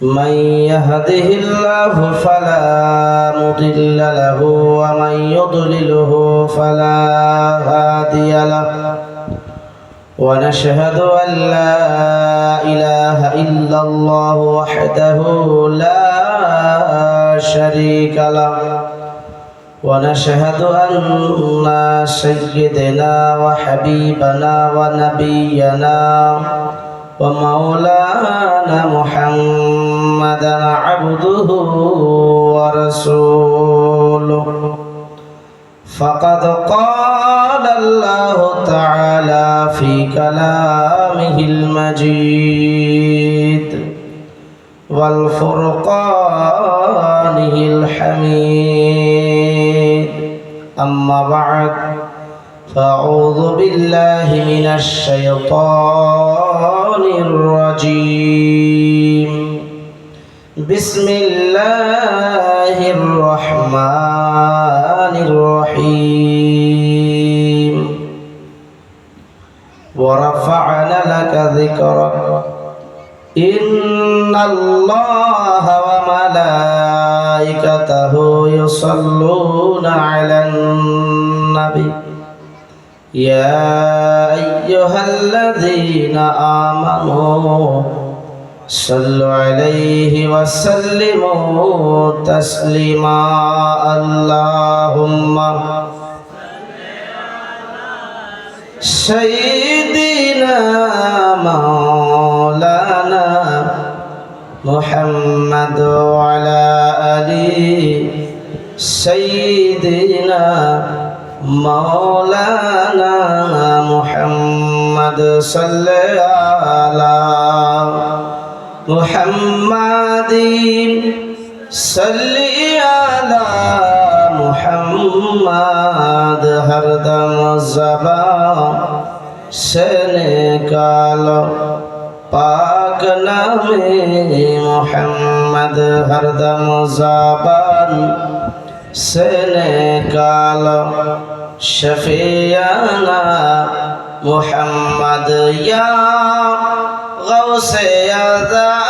من يهده الله فلا مضل له ومن يضلله فلا هادي له ونشهد أن لا إله إلا الله وحده لا شريك له ونشهد أن سيدنا وحبيبنا ونبينا ومولانا محمدا عبده ورسوله فقد قال الله تعالى في كلامه المجيد والفرقانه الحميد أما بعد فأعوذ بالله من الشيطان الرجيم بسم الله الرحمن الرحيم ورفعنا لك ذكرك إن الله وملائكته يصلون على النبي يا أيها الذين آمنوا صلوا عليه وسلموا تسليما اللهم سيدنا مولانا محمد وعلى آله سيدنا مولانا محمد صلى على محمد صلى على محمد ہر دم زبان سے نکالو پاک نام محمد ہر دم زبان سے نکالو شفیعنا محمد یا غوث اعظم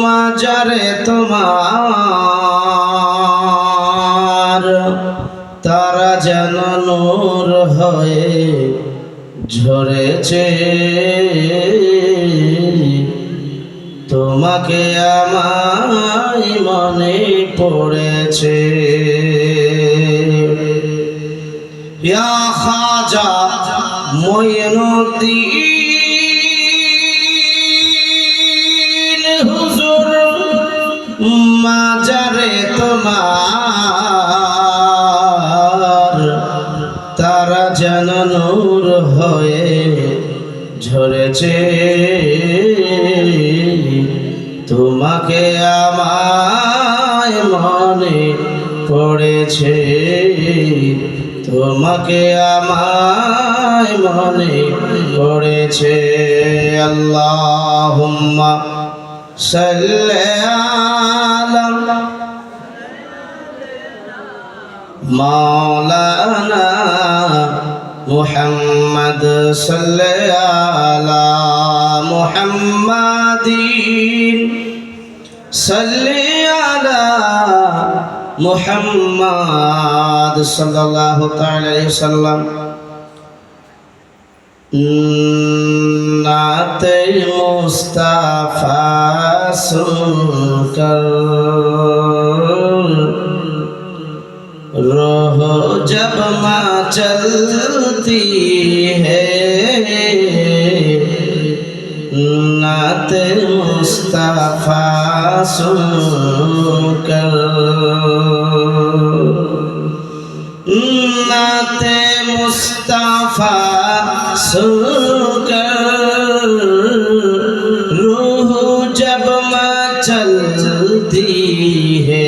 মাজারে তোমার তারা যেন নূর হয়ে ঝরেছে তোমাকে আমায় মনে পড়েছে ইয়া খাজা মুঈনুদ্দিন হুজুর মাজারে তোমার তারা যেন নূর হয়ে ঝরেছে তোমাকে আমায় মনে পড়েছে তোমাকে আমায় মনে পড়েছে আল্লাহুম্মা সাল্লি আলা মাওলানা মুহাম্মদ সাল্লি আলা মুহাম্মাদিন সাল্লি আলা মুহাম্মদ সাল্লাল্লাহু তাআলা আলাইহি ওয়াসাল্লাম নাতে মুস্তাফা সুনকর रोह जब माँ चलती है नात मुस्तफा सुनकर नात मुस्तफा सुनकर रूह जब माँ चलती है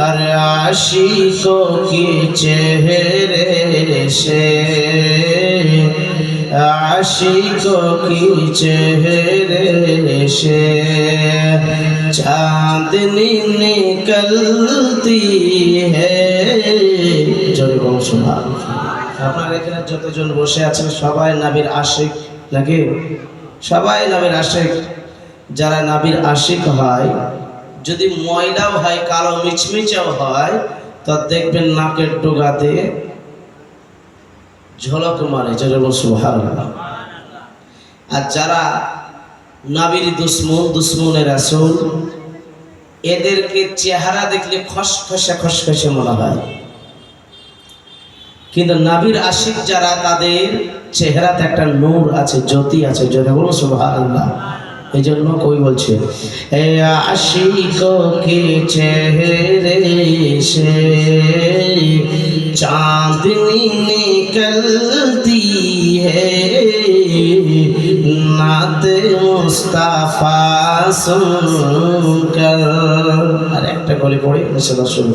अरे आशिकों की चेहरे से आशिकों की चेहरे से चांदनी निकलती है। जय बोलो सुभान আপনার এখানে যতজন বসে আছেন সবাই নবীর আশিক নাকি? সবাই নবীর আশিক। যারা নবীর আশিক হয়, যদি ময়লাও হয়, কালো মিচমিচাও হয়, তো দেখবেন নাকের ডোগাতে ঝলক মারে, যেরকম সুবহানাল্লাহ। আর যারা নবীর দুশ্মনে রাসূল, এদেরকে চেহারা দেখলে খসখসে খসখসে মনে হয়, কিন্তু নবীর আশিক যারা, তাদের চেহারাতে একটা নূর আছে, জ্যোতি আছে, যেরকম সুবহানাল্লাহ। এই জন্য কবি বলছে, এ আশিকো কে চেহারে সে চাঁদনি নিকলতি है नाते मुस्ताफा सुनकर। আর একটা গলি পড়ে ইনশাআল্লাহ শুরু।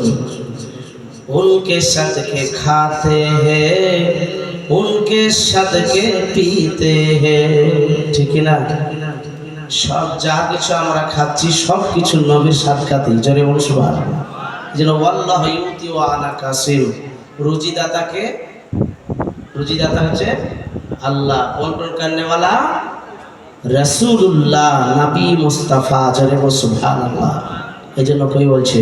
उनके सदके खाते हैं, उनके सदके पीते हैं, ঠিক না? সব যা কিছু আমরা খাচ্ছি সব কিছু নবীর সাদকাতেই, জোরে বলুন সুবহানাল্লাহ। যেন আল্লাহ ইউতি ওয়া আনা কাসিম, রুজিদাতা হচ্ছে আল্লাহ, বন্টন করনে वाला রাসূলুল্লাহ, নবী মুস্তাফা, জোরে বলুন সুবহানাল্লাহ। এই জন্য কই বলছে,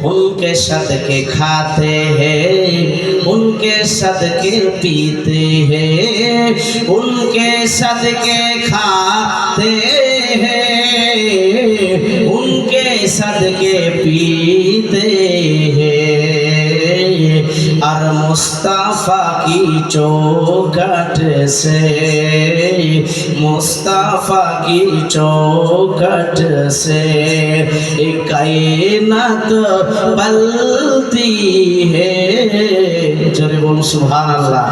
উনকে সদকে খাতে हैं, उनके सदके पीते हैं, उनके सदके खाते हैं, उनके सदके पीते हैं। और मुस्तफा की चौखट से, मुस्तफा की चौखट से कायनात पलती है, जोरे बोल सुभानअल्लाह।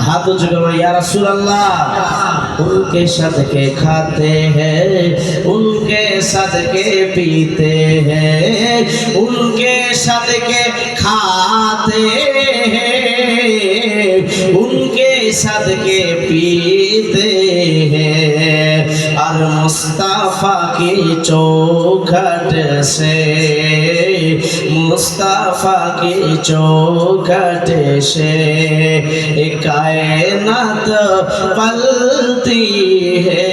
हाथ उठा कर या रसूल अल्लाह, उनके सदके खाते हैं, उनके सदके पीते हैं, उनके सदके खाते हैं, उनके सदके पीते हैं। और मुस्तफा की चौखट से, मुस्तफा की चौखट से कायनात पलती है,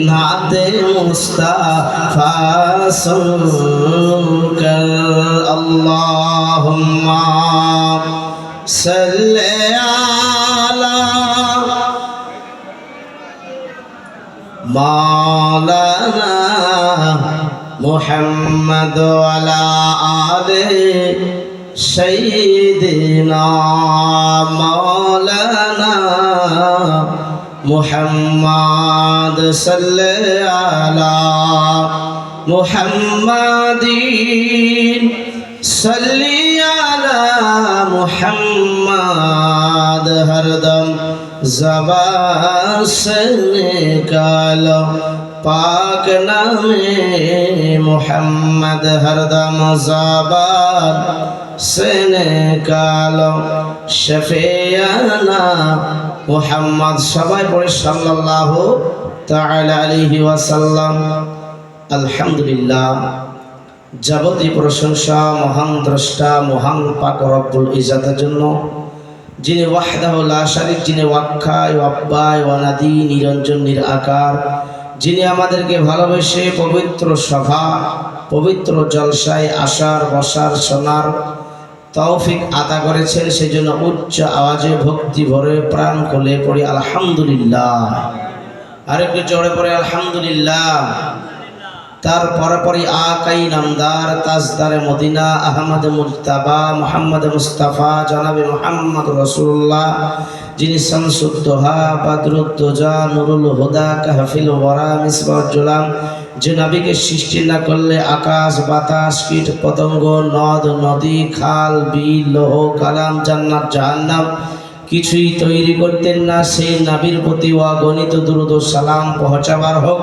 नाते मुस्तफा सुनकर। अल्लाहुम्मा सल्ले अला मौलाना मुहम्मद वाला आले सय्यिदिना मौलाना मुहम्मद सल्लल्लाहु अला मुहम्मदिन सल्ली अला मुहम्मद। हरदम ज़बान से निकालो पाक नामे मुहम्मद, हरदम ज़बान से निकालो शफियाना मुहम्मद। सबाई पढ़े सल्लल्लाहु ताआला अलैहि वसल्लम। अल्हम्दुलिल्लाह, যাবতীয় প্রশংসা মহান দ্রষ্টা মহান পাক রব্বুল ইজ্জতের জন্য, যিনি ওয়াহদাহু লা শারীক, যিনি ওয়াক্কায় ওয়াব্বায় ওয়ানাদি, নিরঞ্জন নিরাকার, যিনি আমাদেরকে ভালোবেসে পবিত্র সভা পবিত্র জলসায় আসার বসার শোনার তৌফিক আতা করেছেন, সেজন্য উচ্চ আওয়াজে ভক্তি ভরে প্রাণ খুলে পড়ি আলহামদুলিল্লাহ। আরেকটু জোরে পড়ে আলহামদুলিল্লাহ। তার পরপরই আকাই নামদার তাজদারে মদিনা আহমদ মুজতাবা মুহাম্মদ মুস্তাফা জনাবে মুহাম্মদ রাসূলুল্লাহ, যিনি শামসুদ্দোহা বদরুদ্দোজা নুরুল হুদা কাহফিল ওয়ারা মিসবাহুল জুলাম, যে নবীকে সৃষ্টি না করলে আকাশ বাতাস কীট পতঙ্গ নদ নদী খাল বিল লৌহ কালাম জান্নাত জাহান্নাম কিছুই তৈরি করতেন না। সেই নবীর প্রতি অগণিত দুরূদ ও সালাম পৌঁছাবার হোক।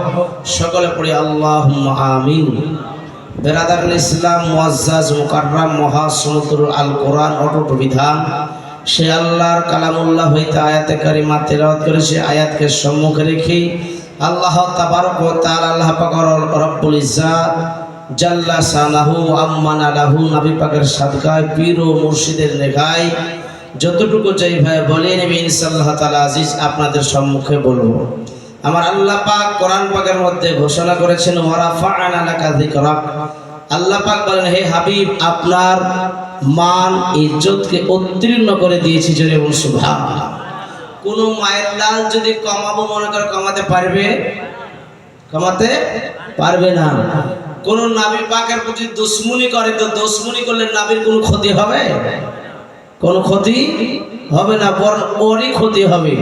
সকলে পড়ি আল্লাহুম্মা আমিন। বেরাদারুল ইসলাম, মুআজ্জাজ মুকাররম মহাসমুদ্র আল কোরআন অটুট বিধান, সে আল্লাহর কালামুল্লাহ হইতে আয়াতে কারিমা তেলাওয়াত করে সে আয়াতকে সম্মুখে রেখে আল্লাহ তাবারক ওয়া তাআলা, আল্লাহ পাক রব্বুল ইজ্জাত জাল্লা শানাহু আম্মানা লাহু, নবী পাকের সাদকায় পীর ও মুর্শিদের নেগায় যতটুকু যেই ভাই বলে নেবে ইনশাআল্লাহ তাআলা আজিজ আপনাদের সম্মুখে বলবো। আমার আল্লাহ পাক কোরআন পাকের মধ্যে ঘোষণা করেছেন ওয়ারাফা'না লাকা যিকরাক। আল্লাহ পাক বলেন হে হাবিব আপনার মান ইজ্জতকে উত্তীর্ণ করে দিয়েছি, জোরে বলুন সুবহানাল্লাহ। কোন মায়ের লাল যদি কমাবো মনে করে কমাতে পারবে? কমাতে পারবে না। কোন নবী পাকের প্রতি দুশমনি করে তো দুশমনি করলে নবীর কোনো ক্ষতি হবে? কোনো ক্ষতি হবে না, বরং ওরই ক্ষতি হবে।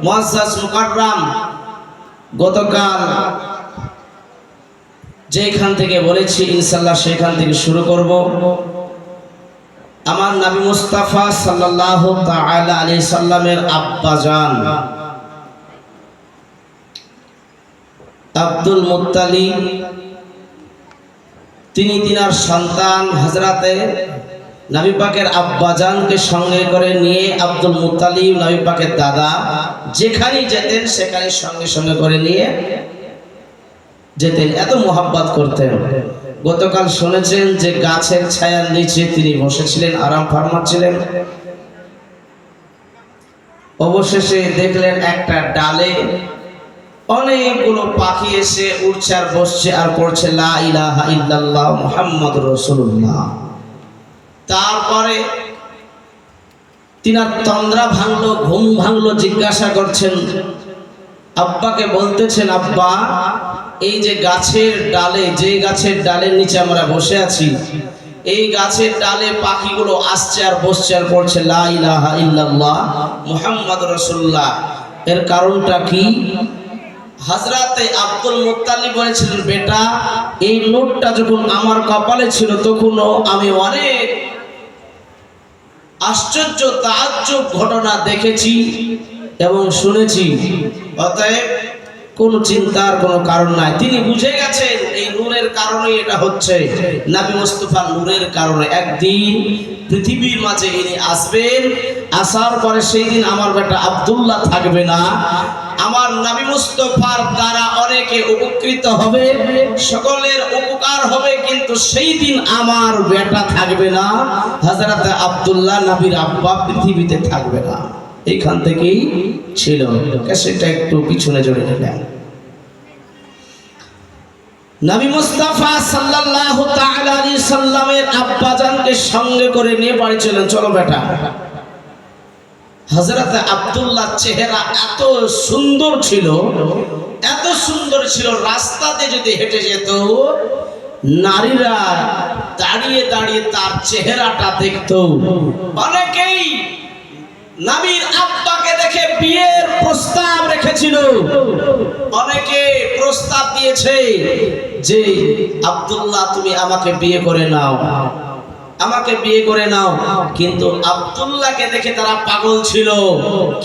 মুআজ্জাজ মুকাররাম গতকাল যেখান থেকে বলেছি ইনশাআল্লাহ সেখান থেকে শুরু করব। আমার নবী মুস্তাফা সাল্লাল্লাহু তাআলা আলাইহি সাল্লামের আব্বাজান আব্দুল মুত্তালিব, তিনি তিনার সন্তান হযরতে নবী পাকের আব্বাজানকে সঙ্গে করে নিয়ে আব্দুল মুত্তালিব নবী পাকের দাদা যেখানেই যেতেন সেখানে সঙ্গে সঙ্গে করে নিয়ে যেতেন, এত মোহাব্বত করতেন। গতকাল শুনেছেন যে গাছের ছায়ার নিচে তিনি বসেছিলেন, আরাম ফরমাচ্ছিলেন। অবশেষে দেখলেন একটা ডালে অনেকগুলো পাখি এসে উড়ছে আর বসছে আর পড়ছে লা ইলাহা ইল্লাল্লাহ মুহাম্মাদুর রাসূলুল্লাহ। তারপরে তিনার তন্দ্রা ভাঙলো, ঘুম ভাঙলো, জিজ্ঞাসা করছেন আব্বাকে, বলতেছেন আব্বা এই যে গাছের ডালে, যে গাছের ডালের নিচে আমরা বসে আছি, এই গাছের ডালে পাখিগুলো আসছে আর বসছে আর পড়ছে লা ইলাহা ইল্লাল্লাহ মুহাম্মাদুর রাসূলুল্লাহ, এর কারণটা কি? হযরতে আব্দুল মুত্তালিব বলেছিলেন বেটা এই নোটটা যখন আমার কপালে ছিল তখনও আমি অনেক আশ্চর্য তাজ্জব ঘটনা দেখেছি এবং শুনেছি, অতএব কোন চিন্তার কোনো কারণ নাই। তিনি বুঝে গেছেন এই নূরের কারণে এটা হচ্ছে, নবী মুস্তাফার নূরের কারণে একদিন পৃথিবীর মাঝে ইনি আসবেন, আসার পরে সেই দিন আমার বেটা আব্দুল্লাহ থাকবে না, আমার নবী মুস্তাফার দ্বারা অনেকে উপকৃত হবে, সকলের উপকার হবে, কিন্তু সেই দিন আমার বেটা থাকবে না, হযরত আব্দুল্লাহ নবীর আব্বা পৃথিবীতে থাকবে না। এইখান থেকেই ছিল, সেটা একটু পিছনে জড়িয়ে নিলাম। নবী মুস্তাফা সাল্লাল্লাহু তাআলা আলাইহি সাল্লামের আব্বাজানকে সঙ্গে করে নিয়ে বাড়ি চলেন, চলো বেটা। হযরত আব্দুল্লাহ চেহারা এত সুন্দর ছিল, এত সুন্দর ছিল, রাস্তাতে যদি হেঁটে যেত নারীরা দাঁড়িয়ে দাঁড়িয়ে তার চেহারাটা দেখত। অনেকেই নবীর আব্বাকে দেখে বিয়ের প্রস্তাব রেখেছিল, অনেকে প্রস্তাব দিয়েছে যে আব্দুল্লাহ তুমি আমাকে বিয়ে করে নাও, আমাকে বিয়ে করে নাও, কিন্তু আব্দুল্লাহকে দেখে তারা পাগল ছিল।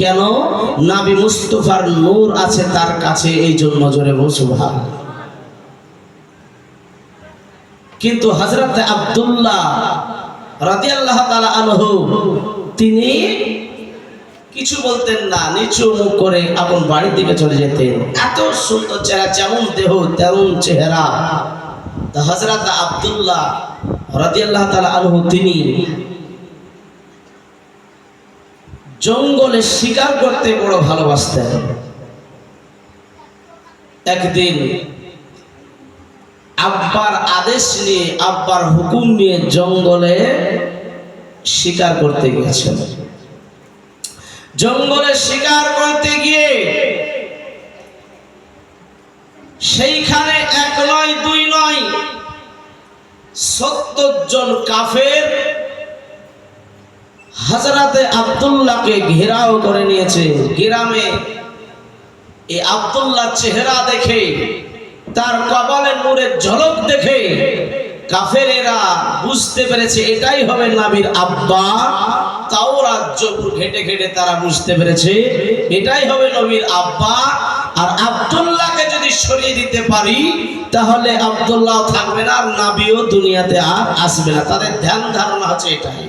কেন? নবী মুস্তাফার নূর আছে তার কাছে, এই জন্য, জোরে বল সুবহানাল্লাহ। কিন্তু হযরত আব্দুল্লাহ রাদিয়াল্লাহু তাআলা আনহু তিনি কিছু বলতেন না, নিচু মুখ করে আপন বাড়ির দিকে চলে যেতেন। এত সুন্দর চেহারা, যেমন দেহ তেমন চেহারা। তা হযরত আব্দুল্লাহ রাদিয়াল্লাহু তাআলা আনহু তিনি জঙ্গলে শিকার করতে বড় ভালোবাসতেন। একদিন আব্বার আদেশ নিয়ে, আব্বার হুকুম নিয়ে জঙ্গলে শিকার করতে গিয়েছেন। জঙ্গলে শিকার করতে গিয়ে সেইখানে এক নয় দুই নয় ৭০ জন কাফের হযরতে আব্দুল্লাহকে ঘেরাও করে নিয়েছে। গ্রামে এই আব্দুল্লাহ চেহারা দেখে, তার কপালের নূরের ঝলক দেখে কাফেরেরা বুঝতে পেরেছে এটাই হবে নবীর আব্বা। তাও রাজ্য ঘেটে ঘেটে তারা বুঝতে পেরেছে এটাই হবে নবীর আব্বা। আর আব্দুল্লাহকে যদি সরিয়ে দিতে পারি তাহলে আব্দুল্লাহ থাকবে না আর নবীও দুনিয়াতে আর আসবে না। তাদের ধ্যান ধারণা আছে এটাই।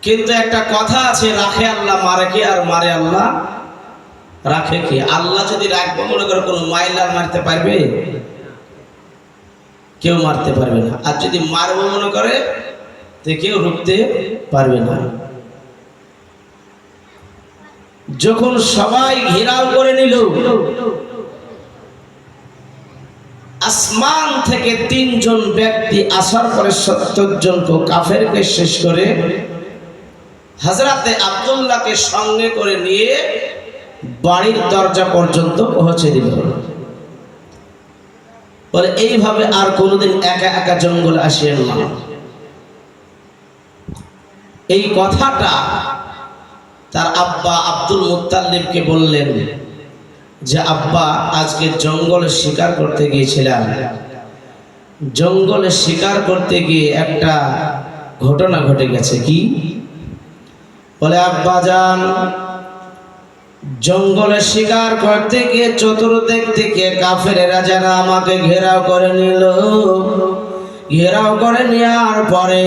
কিন্তু একটা কথা আছে, রাখে আল্লাহ মারে কে, আর মারে আল্লাহ রাখে কে? আল্লাহ যদি রাখবো মনে করে কোনো মাইলার মারতে পারবে? কেউ মারতে পারবে না। আর যদি মারবো মনে করে কেউ রুখতে পারবে না। যখন সবাই ঘেরাও করে নিল, আসমান থেকে 3 জন ব্যক্তি আসার পরে 70 জনকে কাফেরকে শেষ করে হযরতে আব্দুল্লাহকে সঙ্গে করে নিয়ে বাড়ির দরজা পর্যন্ত পৌঁছে দিল। বলে এইভাবে আর কোনোদিন একা একা জঙ্গলে আসেন না। এই কথাটা তার আব্বা আব্দুল মুত্তালিবকে বললেন যে আব্বা, আজকে জঙ্গলে শিকার করতে গিয়েছিলাম, জঙ্গলে শিকার করতে গিয়ে একটা ঘটনা ঘটে গেছে। কি? বলে আব্বা জান, জঙ্গলে শিকার করতে গিয়ে চতুর্দিক থেকে কাফেরেরা যারা আমাকে ঘেরাও করে নিল, ঘেরাও করে নেওয়ার পরে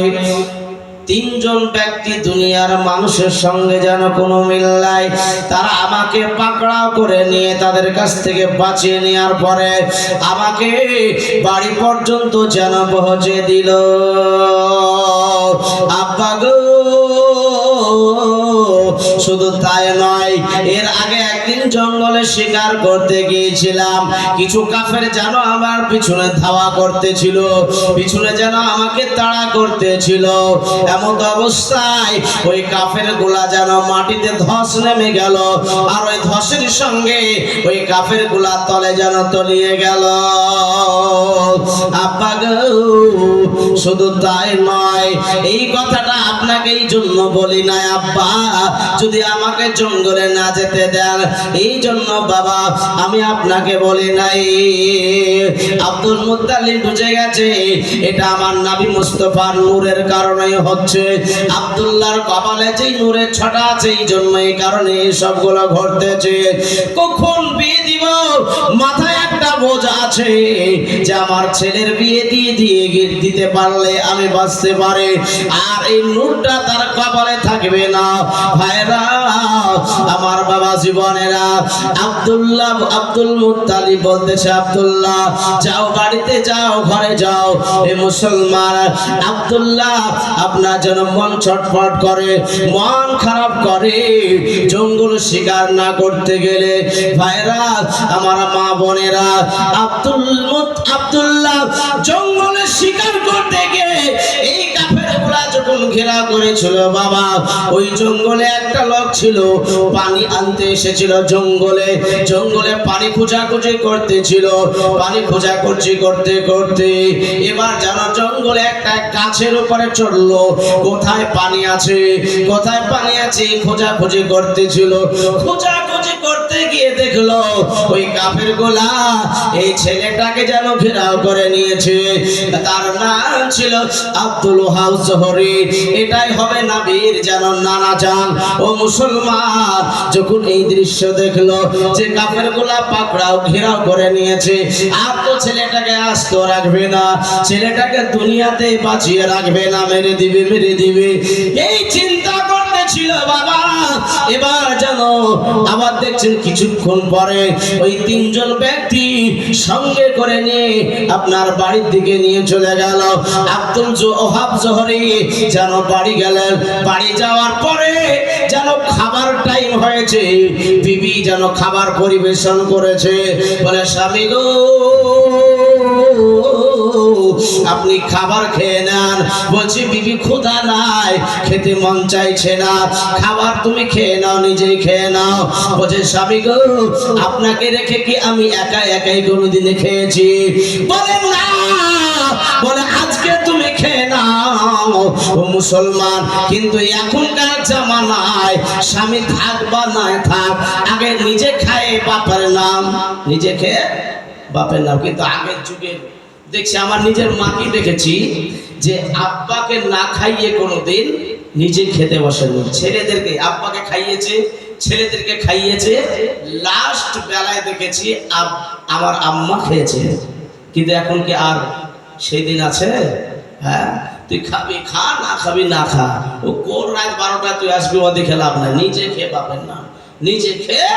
3 জন ব্যক্তি দুনিয়ার মানুষের সঙ্গে যেন কোনো মিল নাই, তারা আমাকে পাকড়াও করে নিয়ে তাদের কাছ থেকে বাঁচিয়ে নেওয়ার পরে আমাকে বাড়ি পর্যন্ত যেন পৌঁছে দিল। আব্বা গো, শুধু তাই নয়, এর আগে একদিন জঙ্গলে শিকার করতে গিয়েছিলাম, কিছু কাফের যেন আমার পিছনে ধাওয়া করতেছিল, পিছনে যেন আমাকে তাড়া করতেছিল। এমন অবস্থায় ওই কাফের গুলা যেন মাটিতে ধস নেমে গেল, আর ওই ধসের সঙ্গে ওই কাফের গুলা তলে যেন তলিয়ে গেল। আব্বা গো, শুধু তাই নয়, এই কথাটা আপনাকে এই জন্য বলি নাই আব্বা, যদি আমাকে জঙ্গলে না যেতে দেন এই জন্য বাবা আমি আপনাকে বলি নাই। আব্দুল মুত্তালিব বুঝে গেছে এটা আমার নবী মুস্তাফার নূরের কারণে হচ্ছে, আব্দুল্লাহর কপালে যেই নূরের ছটা আছে এই জন্য, এই কারণে সবগুলো ঘটতেছে। কখন বিয়ে দিব মাথায় একটা বোঝা আছে যে আমার ছেলের বিয়ে দিতে পারলে আমি বাঁচতে পারি, আর এই নূরটা তার কপালে থাকবে না। ভাইরা আমার বাবা জীবনেরা, আব্দুল মুত্তালিব বলতেছে আব্দুল্লাহ যাও বাড়িতে যাও, ঘরে যাও। এ মুসলমান আব্দুল্লাহ আপনার যেন মন ছটফট করে, মন খারাপ করে জঙ্গল শিকার না করতে গেলে। ভাইরা আমার মা বোনেরা, আব্দুল্লাহ জঙ্গলে শিকার করতে গিয়ে এই কাফেরগুলা যখন ঘেরা করেছিল বাবা, ওই জঙ্গলে একটা লোক ছিল পানি আনতে এসেছিল, জঙ্গলে পানি খোঁজাখুঁজি করতেছিল, পানি খোঁজাখুঁজি করতে করতে এবার যেন জঙ্গলে একটা গাছের উপরে চড়লো, কোথায় পানি আছে কোথায় পানি আছে খোঁজাখুঁজি করতেছিল। খোঁজাখুঁজি করতে গিয়ে দেখলো ওই কাফের গোলা এই ছেলেটাকে যেন ঘেরাও করে নিয়েছে। তার নাম ছিল আব্দুল ওহাব জোহরি, এটাই হবে নবীর যেন নানা জান। ও মুসলমান, যখন এই দৃশ্য দেখলো যে কাফের গোলা পাকড়াও ঘেরাও করে নিয়েছে, আর তো ছেলেটাকে আস্ত রাখবে না, ছেলেটাকে দুনিয়াতে বাঁচিয়ে রাখবে না, মেরে দিবে এই চিন্তা করতেছিল বাবা। এবার জানো আবার দেখছেন কিছুক্ষণ পরে ওই 3 জন ব্যক্তি সঙ্গে করে নিয়ে আপনার বাড়ির দিকে নিয়ে চলে গেল। আব্দুল ওহাব জোহরি যেন বাড়ি গেলেন, বাড়ি যাওয়ার পরে যেন খাবার টাইম হয়েছে, বিবি যেন খাবার পরিবেশন করেছে। বলে স্বামী গো, আপনি খাবার খেয়ে নেন। বলছি বিবি ক্ষুধা নাই, খেতে মন চাইছে না, খাবার তুমি খেয়ে নাও, নিজেই খেয়ে নাও। বলছে স্বামী গো, আপনাকে রেখে কি আমি একাই কোনোদিনে খেয়েছি? বলে না, বলে আজকে তুমি খেয়ে নাও। ও মুসলমান, কিন্তু এখনকার জামানায় স্বামী থাক বা না থাক, আগে নিজে খায় বাপের নাম, নিজে খেয়ে বাপের নাম। কিন্তু আগের যুগে দেখছি, আমার নিজের মাকে দেখেছি যে আব্বাকে না খাইয়ে কোনোদিন নিজে খেতে বসেনি, ছেলেদেরকে আব্বাকে খাইয়েছে, ছেলেদেরকে খাইয়েছে, লাস্ট বেলায় দেখেছি আমার আম্মা খেয়েছে। কিন্তু এখন কি আর সেই দিন আছে? হ্যাঁ, তুই খাবি খা, না খাবি না খা, ও কোন রাত 12টা তুই আসবি, ও দেখে লাভ নাই, নিজে খেয়ে পাবেন না। নিজে খেয়ে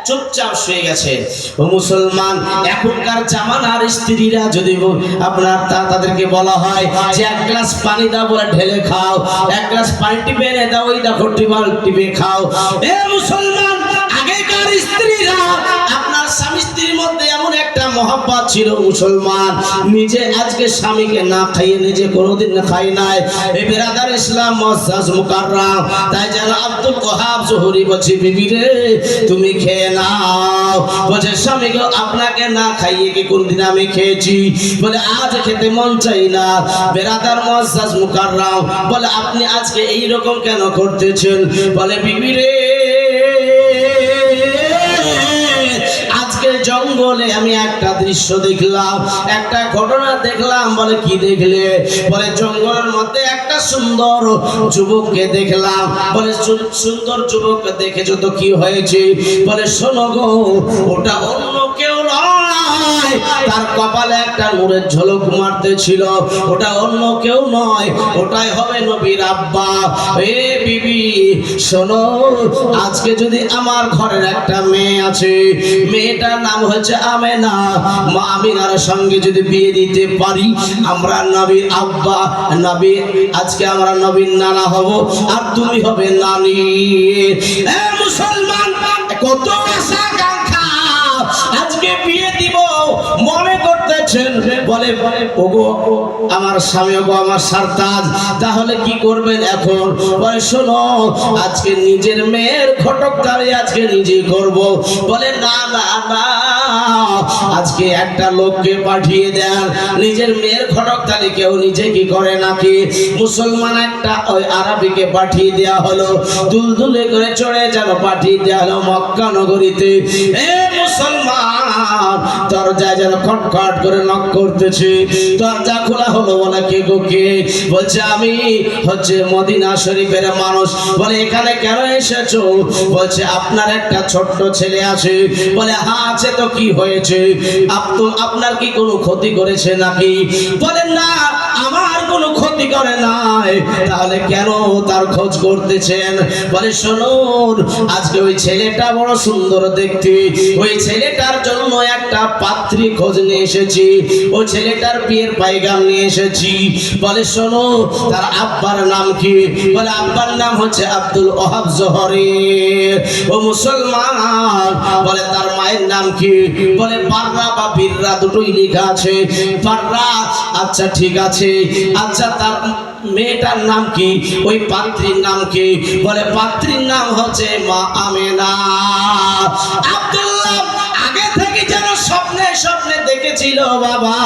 চুপচাপ শুয়ে গেছে। ও মুসলমান, এখনকার জামানার স্ত্রীরা যদি আপনার তাদেরকে বলা হয় যে এক গ্লাস পানি দাও, বলে ঢেলে খাও, এক গ্লাস পানি টিপে এনে দাও, ওই দেখো টিপে খাও। এ মুসলমান, আগেকার স্ত্রীরা আপনার স্বামী স্ত্রীর মধ্যে এমন একটা মহব্বত ছিল মুসলমান, নিজে আজকে স্বামীকে না খাইয়ে নিজে কোনোদিন খাই নাই। এই বেরাদার ইসলাম মুআজ্জাজ মুকাররাম, তাই যেন আব্দুল ওয়াহাব জোহরি বলছে, বিবি রে তুমি খেয়ে নাও। বলছে স্বামী গো, আপনাকে না খাইয়ে কি কোনদিন আমি খেয়েছি? বলে আজ খেতে মন চাই না। বেরাদার মুআজ্জাজ মুকাররাম বলে, আপনি আজকে এই রকম কেন করতেছেন? বলে বিবি রে, জঙ্গলে আমি একটা দৃশ্য দেখলাম, একটা ঘটনা দেখলাম। বলে কি দেখলে? বলে জঙ্গলের মধ্যে একটা সুন্দর যুবককে দেখলাম। বলে সুন্দর যুবককে দেখেছো তো কি হয়েছে? বলে শোনো গো, ওটা অন্য কেউ নয়, তার কপালে একটা নূরের ঝলক মারতেছিল, ওটা অন্য কেউ নয়, ওটাই হবে নবীর আব্বা। এ বিবি শোনো, আজকে যদি আমার ঘরের একটা মেয়ে আছে, মেয়েটার নাম হচ্ছে আমেনা, মা আমিনার সঙ্গে যদি বিয়ে দিতে পারি, আমরা নবীর আব্বা, নবী আজকে আমরা নবীর নানা হব, আর তুমি হবে নানি। এ মুসলমান, কত আশা আকাঙ্ক্ষা, আজকে বিয়ে দিব মনে করতেছেন। বলে ওগো আমার স্বামী, ওগো আমার সারতাজ, তাহলে কি করবেন এখন? বলে শোনো, আজকে নিজের মেয়ের ঘটকদারি আজকে নিজে করব। বলে না না না, আজকে একটা লোককে পাঠিয়ে দেন, নিজের মেয়ের ঘটকদারি কেউ নিজে কি করে নাকি? মুসলমান একটা ওই আরবিকে পাঠিয়ে দেওয়া হলো, দুলদুলে করে চড়ে যেন পাঠিয়ে দেওয়া হলো মক্কা নগরীতে। এ মুসলমান, দরজায় যেন খটখট করে নক করতেছে, দরজা খোলা হলো। বলে কে গো কে? বলছে আমি হচ্ছে মদিনা শরীফের মানুষ। বলে এখানে কেন এসেছো? বলছে আপনার একটা ছোট্ট ছেলে আছে। বলে হ্যাঁ আছে তো, কি হয়েছে? আপনার কি কোনো ক্ষতি করেছে নাকি? বলে না, আমার কোনো ক্ষতি করে নাই। তাহলে কেন তার খোঁজ করতেছেন? বলে শুনুন, আজকে ওই ছেলেটা বড় সুন্দর দেখতে, ওই ছেলেটার জন্য একটা পাত্রী খোঁজ নিয়ে এসেছি, ওই ছেলেটার বিয়ের পায়গাম নিয়ে এসেছি। বলে শোনো, তার আব্বার নাম কি? বলে আব্বার নাম হচ্ছে আব্দুল ওয়াহাব জোহরি। ও মুসলমান, বলে তার মায়ের নাম কি? বলে পাররা বা বীররা দুটোই লেখা আছে, পাররা। আচ্ছা ঠিক আছে, আচ্ছা তার মেয়েটার নাম কি? ওই পাত্রীর নাম কি? বলে পাত্রীর নাম হচ্ছে মা আমেনা। আব্দুল্লাহ আগে থেকে যেন স্বপ্নে স্বপ্নে দেখেছিল বাবা,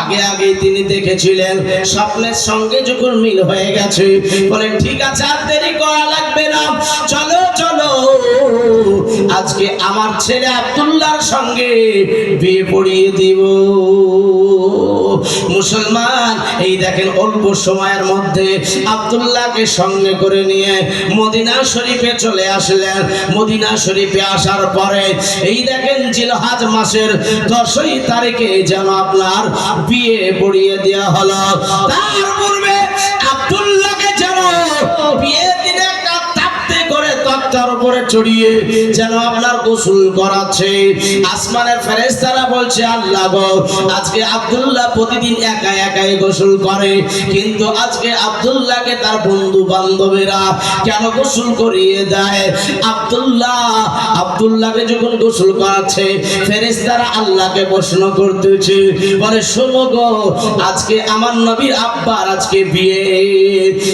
আগে আগে তিনি দেখেছিলেন, স্বপ্নের সঙ্গে যখন মিল হয়ে গেছে, বলে ঠিক আছে আর দেরি করা লাগবে না, চলো চলো আজকে আমার ছেলে আব্দুল্লাহর সঙ্গে বিয়ে পড়িয়ে দিব। মুসলমান, এই দেখেন অল্প সময়ের মধ্যে আব্দুল্লাহকে সঙ্গে করে নিয়ে মদিনা শরীফে চলে আসলেন। মদিনা শরীফে আসার পরে এই দেখেন জিলহজ মাসের 10 তারিখে যেন আপনার বিয়ে পড়িয়ে দেওয়া হলো। তার পূর্বে আব্দুল্লাহকে যেন বিয়ে দিনে একটা তাপ্তে করে তক্তার উপরে চড়িয়ে যেন আপনার গোসল করাচ্ছে। আসমানের ফেরেশতারা বলছে আল্লাহ গো, আজকে আব্দুল্লাহ প্রতিদিন একা একাই গোসল করে, কিন্তু আজকে আব্দুল্লাহকে তার বন্ধু বান্ধবেরা কেন গোসল করিয়ে দেয়? আব্দুল্লাহকে যখন গোসল করাচ্ছে, ফেরেশতারা আল্লাহকে প্রশ্ন করতেছে, বলে শোনো গো, আজকে আমার নবীর আব্বার আজকে বিয়ে।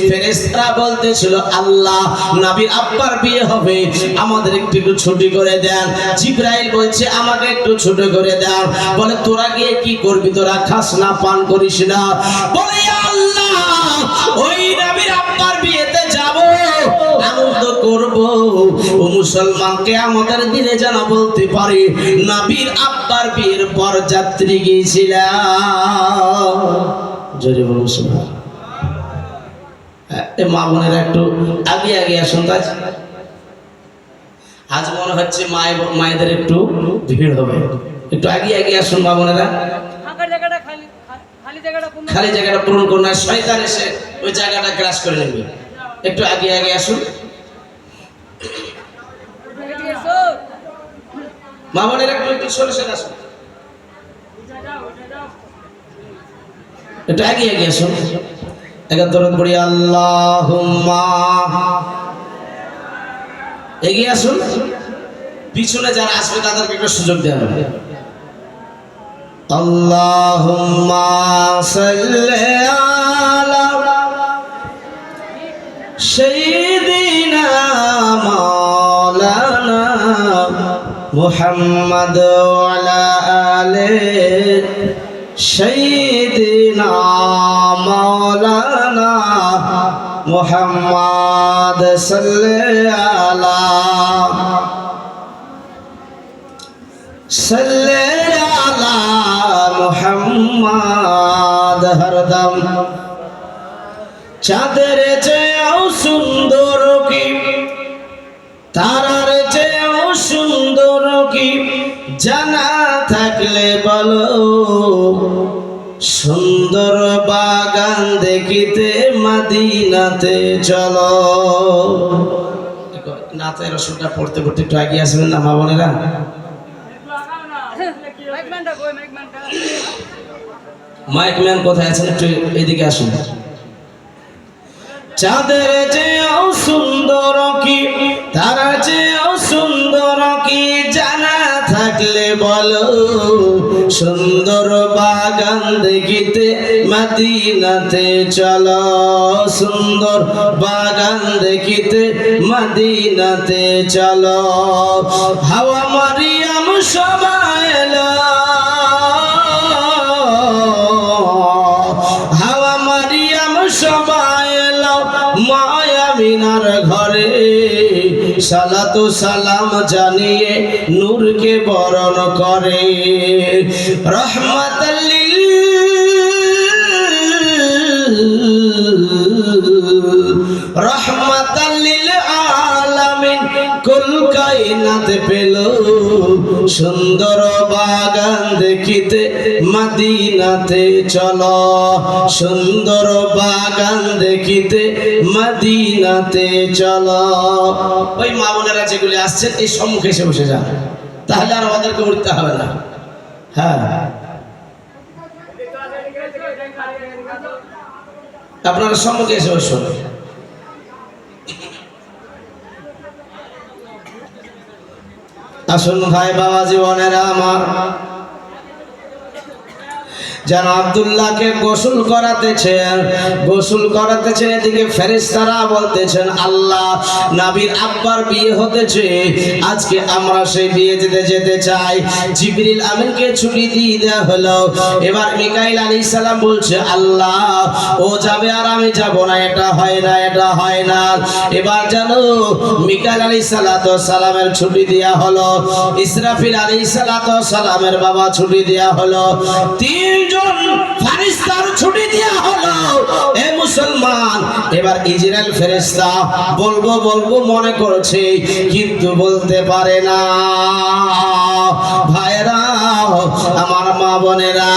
ফেরেশতারা বলতেছিল আল্লাহ, নবীর আব্বার বিয়ে হবে, আমাদের একটু ছুটি করে দেন। জিবরাইল বলছে আমাকে একটু ছোট করে দেন। বলে তোরা গিয়ে কি করবি? তোরা খাস না, পান করিস না? বলে আল্লাহ, ওই নবীর আব্বার বিয়েতে যাব, আনন্দ করব। ও মুসলমানকে আমাদের দিনে যেন বলতে পারে নবীর আব্বার বিয়ের বরযাত্রী গিয়েছিলাম। জোরে বলুন সুবহানাল্লাহ। মা বোনেরা একটু আগে আগে আসুন। আজ মনে হচ্ছে মায়েদের একটু ভিড় হবে, একটু আগে আগে আসুন মা বোনেরা। খালি জায়গাটা পূরণ করুন, না শয়তান এসে ওই জায়গাটা গ্রাস করে নেবে। একটু আগে আগে আসুন। মা বোনের একটু সরে সরে আসুন, একটু এগিয়ে এগিয়ে আসুন। একা দরুদ পড়ি আল্লাহুম্মা, এগিয়ে আসুন। পিছনে যারা আসবে তাদেরকে একটু সুযোগ দেওয়া হবে। আল্লাহুম্মা সাল্লি আলা সাইয়্যিদিনা মাওলানা মুহাম্মদ ওয়া আলা আলি সাইয়্যিদিনা মাওলানা মুহাম্মদ সাল্লি আলা মুহাম্মদ। হরদম চাঁদের চেয়েও সুন্দর কি, তারার চেয়েও সুন্দর কি, জানা থাকলে বলো। সুন্দর বাগান দেখিতে মদিনাতে চলো। নাতে রসুলটা পড়তে পড়তে একটু এগিয়ে আসবেন না মা বোনেরা? মাইক ম্যান কোথায় আছেন? একটু এদিকে আসুন। চাঁদের চেয়েও সুন্দর কি, তারার চেয়েও সুন্দর কি, জানা থাকলে বলো। সুন্দর বাগান দেখিতে মদিনাতে চলো। সুন্দর বাগান দেখিতে মদিনাতে চলো। হাওয়া মারিয়াম সবাই এলো, হাওয়া মারিয়াম সবাই এলো মায়া মিনার ঘরে। সালাতু সালাম জানিয়ে নূরকে বরণ করে। রহমাতাল লিল আলামিন কুল কায়নাত পেল। সুন্দর বাগান দেখিতে মদিনাতে চলো। সুন্দর বাগান দেখিতে মদিনাতে চলো। ওই মা বোনেরা যেগুলি আসছেন এই সম্মুখে এসে বসে যান, তাহলে আর আমাদেরকে উঠতে হবে না। হ্যাঁ, আপনারা সম্মুখে এসে বসুন। আসুন ভাই বাবা জীবনেরা আমার, যেন আব্দুল্লাহকে গোসল করাতেছেন, গোসল করাতেছেন। এদিকে ফেরেশতারা বলতেছেন আল্লাহ নবীর আব্বার বিয়ে হতেছে, আজকে আমরা সেই বিয়ে যেতে চাই। জিবরিল আমিনকে ছুটি দিয়ে দেওয়া হলো। এবার মিকাইল আলাইহিস সালাম বলছে আল্লাহ ও যাবে আর আমি যাব না, এটা হয় না, এটা হয় না। এবার জানো মিকাইল আলাইহিস সালামের ছুটি দেওয়া হলো, ইসরাফিল আলাইহিস সালামের বাবা ছুটি দেওয়া হলো, তিনজন ফেরেশতার ছুটি দেওয়া হলো। এ মুসলমান, এবার ইসরাইল ফেরেশতা বলবো বলবো মনে করছে কিন্তু বলতে পারে না। ভাইরা আমার, মা বোনেরা,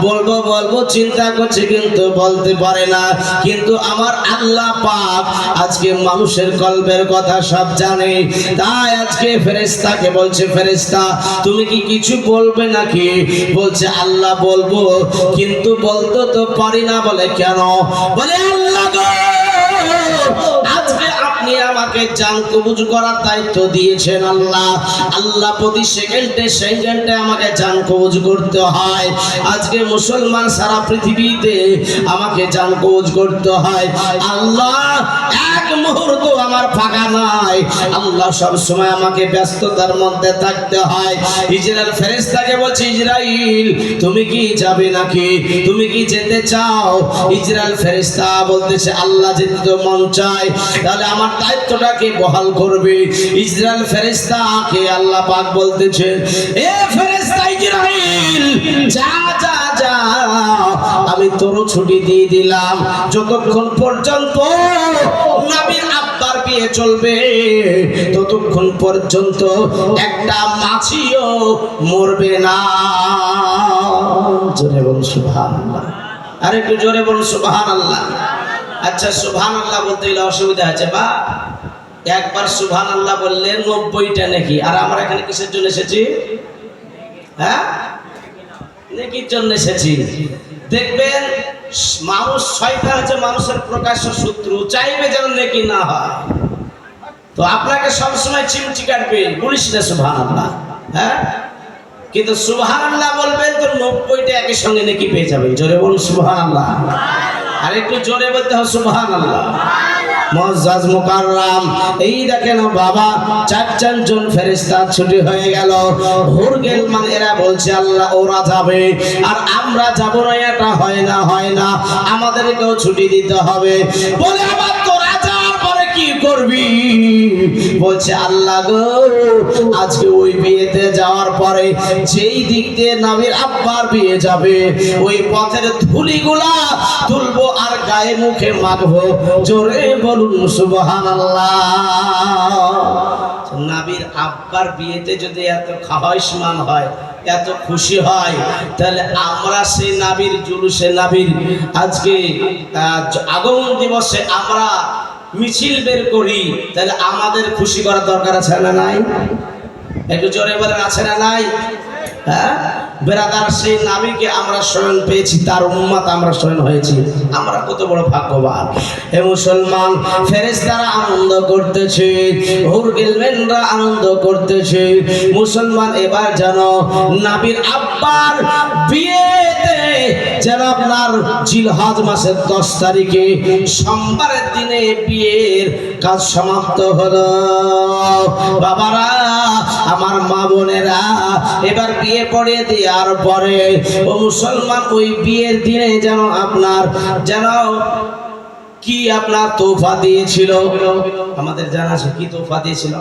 বলবো বলবো চিন্তা করছে কিন্তু বলতে পারে না। কিন্তু আমার আল্লাহ পাক আজকে মানুষের কলবের কথা সব জানে। তাই আজকে ফেরেশতাকে বলছে ফেরেশতা তুমি কি কিছু বলবে নাকি? বলছে আল্লাহ বলবো, কিন্তু বলতে তো পারি না। বলে কেন? বলে আল্লাহ গো, আজকে আপনি আমাকে জান কবুজ করার দায়িত্ব দিয়েছেন। আল্লাহ আল্লাহ প্রতি সেকেন্ডে সেকেন্ডে আমাকে জান কবুজ করতে হয়। আজকে মুসলমান সারা পৃথিবীতে আমাকে জান কবুজ করতে হয়। আল্লাহ এক মুহূর্ত আমার ফাঁকা নাই, আল্লাহ সব সময় আমাকে ব্যস্ততার মধ্যে থাকতে হয়। ইসরাইল ফেরেশতাকে বলছে ইসরাইল তুমি কি যাবে নাকি? তুমি কি যেতে চাও? ইসরাইল ফেরেশতা বলতেছে আল্লাহ যেতে তো মন চায়, তাহলে আমার দায়িত্বটাকে বহাল করবে। ইসরাইল ফেরেশতাকে আল্লাহ পাক বলতেছে এ ফেরেশতা ইসরাইল যা যা যা, আমি তোর ছুটি দিয়ে দিলাম যতক্ষণ পর্যন্ত নবীর আব্বার বিয়ে চলবে, ততক্ষণ পর্যন্ত একটা মাছিও মরবে না। জোরে বলুন সুবহানাল্লাহ। আরে একটু জোরে বলুন সুবহানাল্লাহ। আচ্ছা সুবহানাল্লাহ বলতে গেলে অসুবিধা আছে বা? একবার সুবহানাল্লাহ বললে 90টা নেকি। আর আমরা এখানে কিসের জন্য এসেছি? হ্যাঁ, নেকির জন্য এসেছি। দেখবেন মানুষ, শয়তান হচ্ছে মানুষের প্রকাশ্য শত্রু, চাইবে যেন নেকি না হয়। তো আপনাকে সবসময় চিমটি কাটবে, বলিস না সুবহানাল্লাহ, হ্যাঁ, কিন্তু সুবহানাল্লাহ বলবেন তো 90টা একই সঙ্গে নেকি পেয়ে যাবেন। জোরে বলুন সুবহানাল্লাহ। আর একটু জোরে বলতে হবে সুবহানাল্লাহ। মুআজ্জাজ মুকাররম, এই দেখেন বাবা, 4জন ফেরেশতা ছুটি হয়ে গেল। হুরগেল মান এরা বলছে আল্লাহ ওরা যাবে আর আমরা যাব না, এটা হয় না, হয় না, আমাদেরকেও ছুটি দিতে হবে। বলে আবার তোরা যাওয়ার পরে কি করবি? বলছে আল্লাহ গো, আজকে ওই বিয়েতে যাওয়ার পরে যেই দিক দিয়ে নবীর আব্বার বিয়ে যাবে, ওই পথের ধুলিগুলা তুলবো আর গায়ে মুখে মাখবো। জোরে বলুন সুবহানাল্লাহ। নবীর আব্বার বিয়েতে যদি এত খাওয়াইশমান হয়, এত খুশি হয়, তাহলে আমরা সেই নবীর জুলুসে, নবীর আজকে আগমন দিবসে আমরা মিছিল বের করি, তাহলে আমাদের খুশি করার দরকার আছে না নাই? একটু জোরে বলেন, আছে না নাই? হ্যাঁ বেরাদার, সেই নবীকে আমরা স্মরণ পেয়েছি, তার উম্মত আমরা স্মরণ হয়েছি, আমরা কত বড় ভাগ্যবান। হে মুসলমান, ফেরেশতারা আনন্দ করতেছে, হুরগিলমেনরা আনন্দ করতেছে। মুসলমান, এবার জানো নবীর আব্বার বিয়েতে যেন আপনার জিলহজ মাসের 10 তারিখে সোমবারের দিনে বিয়ের কাজ সমাপ্ত হলো। বাবারা, আমার মা বোনেরা, এবার বিয়ে পড়ে দেওয়ার পরে ও মুসলমান, ওই বিয়ের দিনে যেন আপনার কি আপনার তোফা দিয়েছিল, আমাদের জানা আছে কি তোফা দিয়েছিল।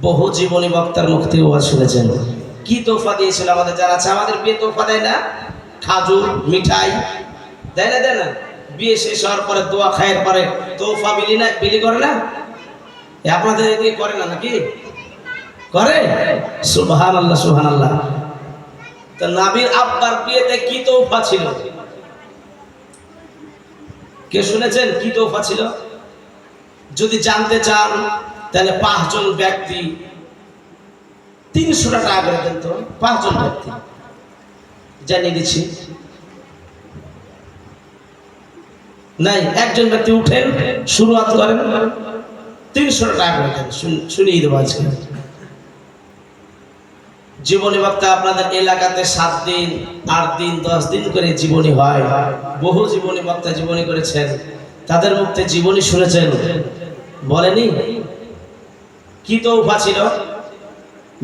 বহু জীবনী বক্তার মুখ থেকে ওয়াজ শুনেছেন, কি তোফা দিয়েছিল আমাদের জানা আছে। আমাদের বিয়ে তোফা দেয় না? খাজুর, মিঠাই দেয় না, দেয় না? বিয়ে শেষ হওয়ার পরে, দোয়া খায়ের পরে তোফা বিলি করে না? আপনাদের এদিকে করে না নাকি? করে? সুবহানাল্লাহ, সুবহানাল্লাহ। তো নবীর আব্বার বিয়েতে কি তোফা ছিল? কে শুনেছেন কি তোফা ছিল? যদি জানতে চান তাহলে 5 জন ব্যক্তি 300 টাকা করে দেন তো। 5 জন ব্যক্তি জানিয়ে দিচ্ছি। নাই, একজন ব্যক্তি উঠেন, শুরুয়াত করেন, 300 টাকা করে দেন, শুনিয়ে দেবো আজকে। জীবনী বক্তা আপনাদের এলাকাতে 7 দিন, 8 দিন, 10 দিন করে জীবনী হয়। বহু জীবনী বক্তা জীবনী করেছেন, তাদের মুখে জীবনী শুনেছেন। বলেনি কি তোফা ছিল?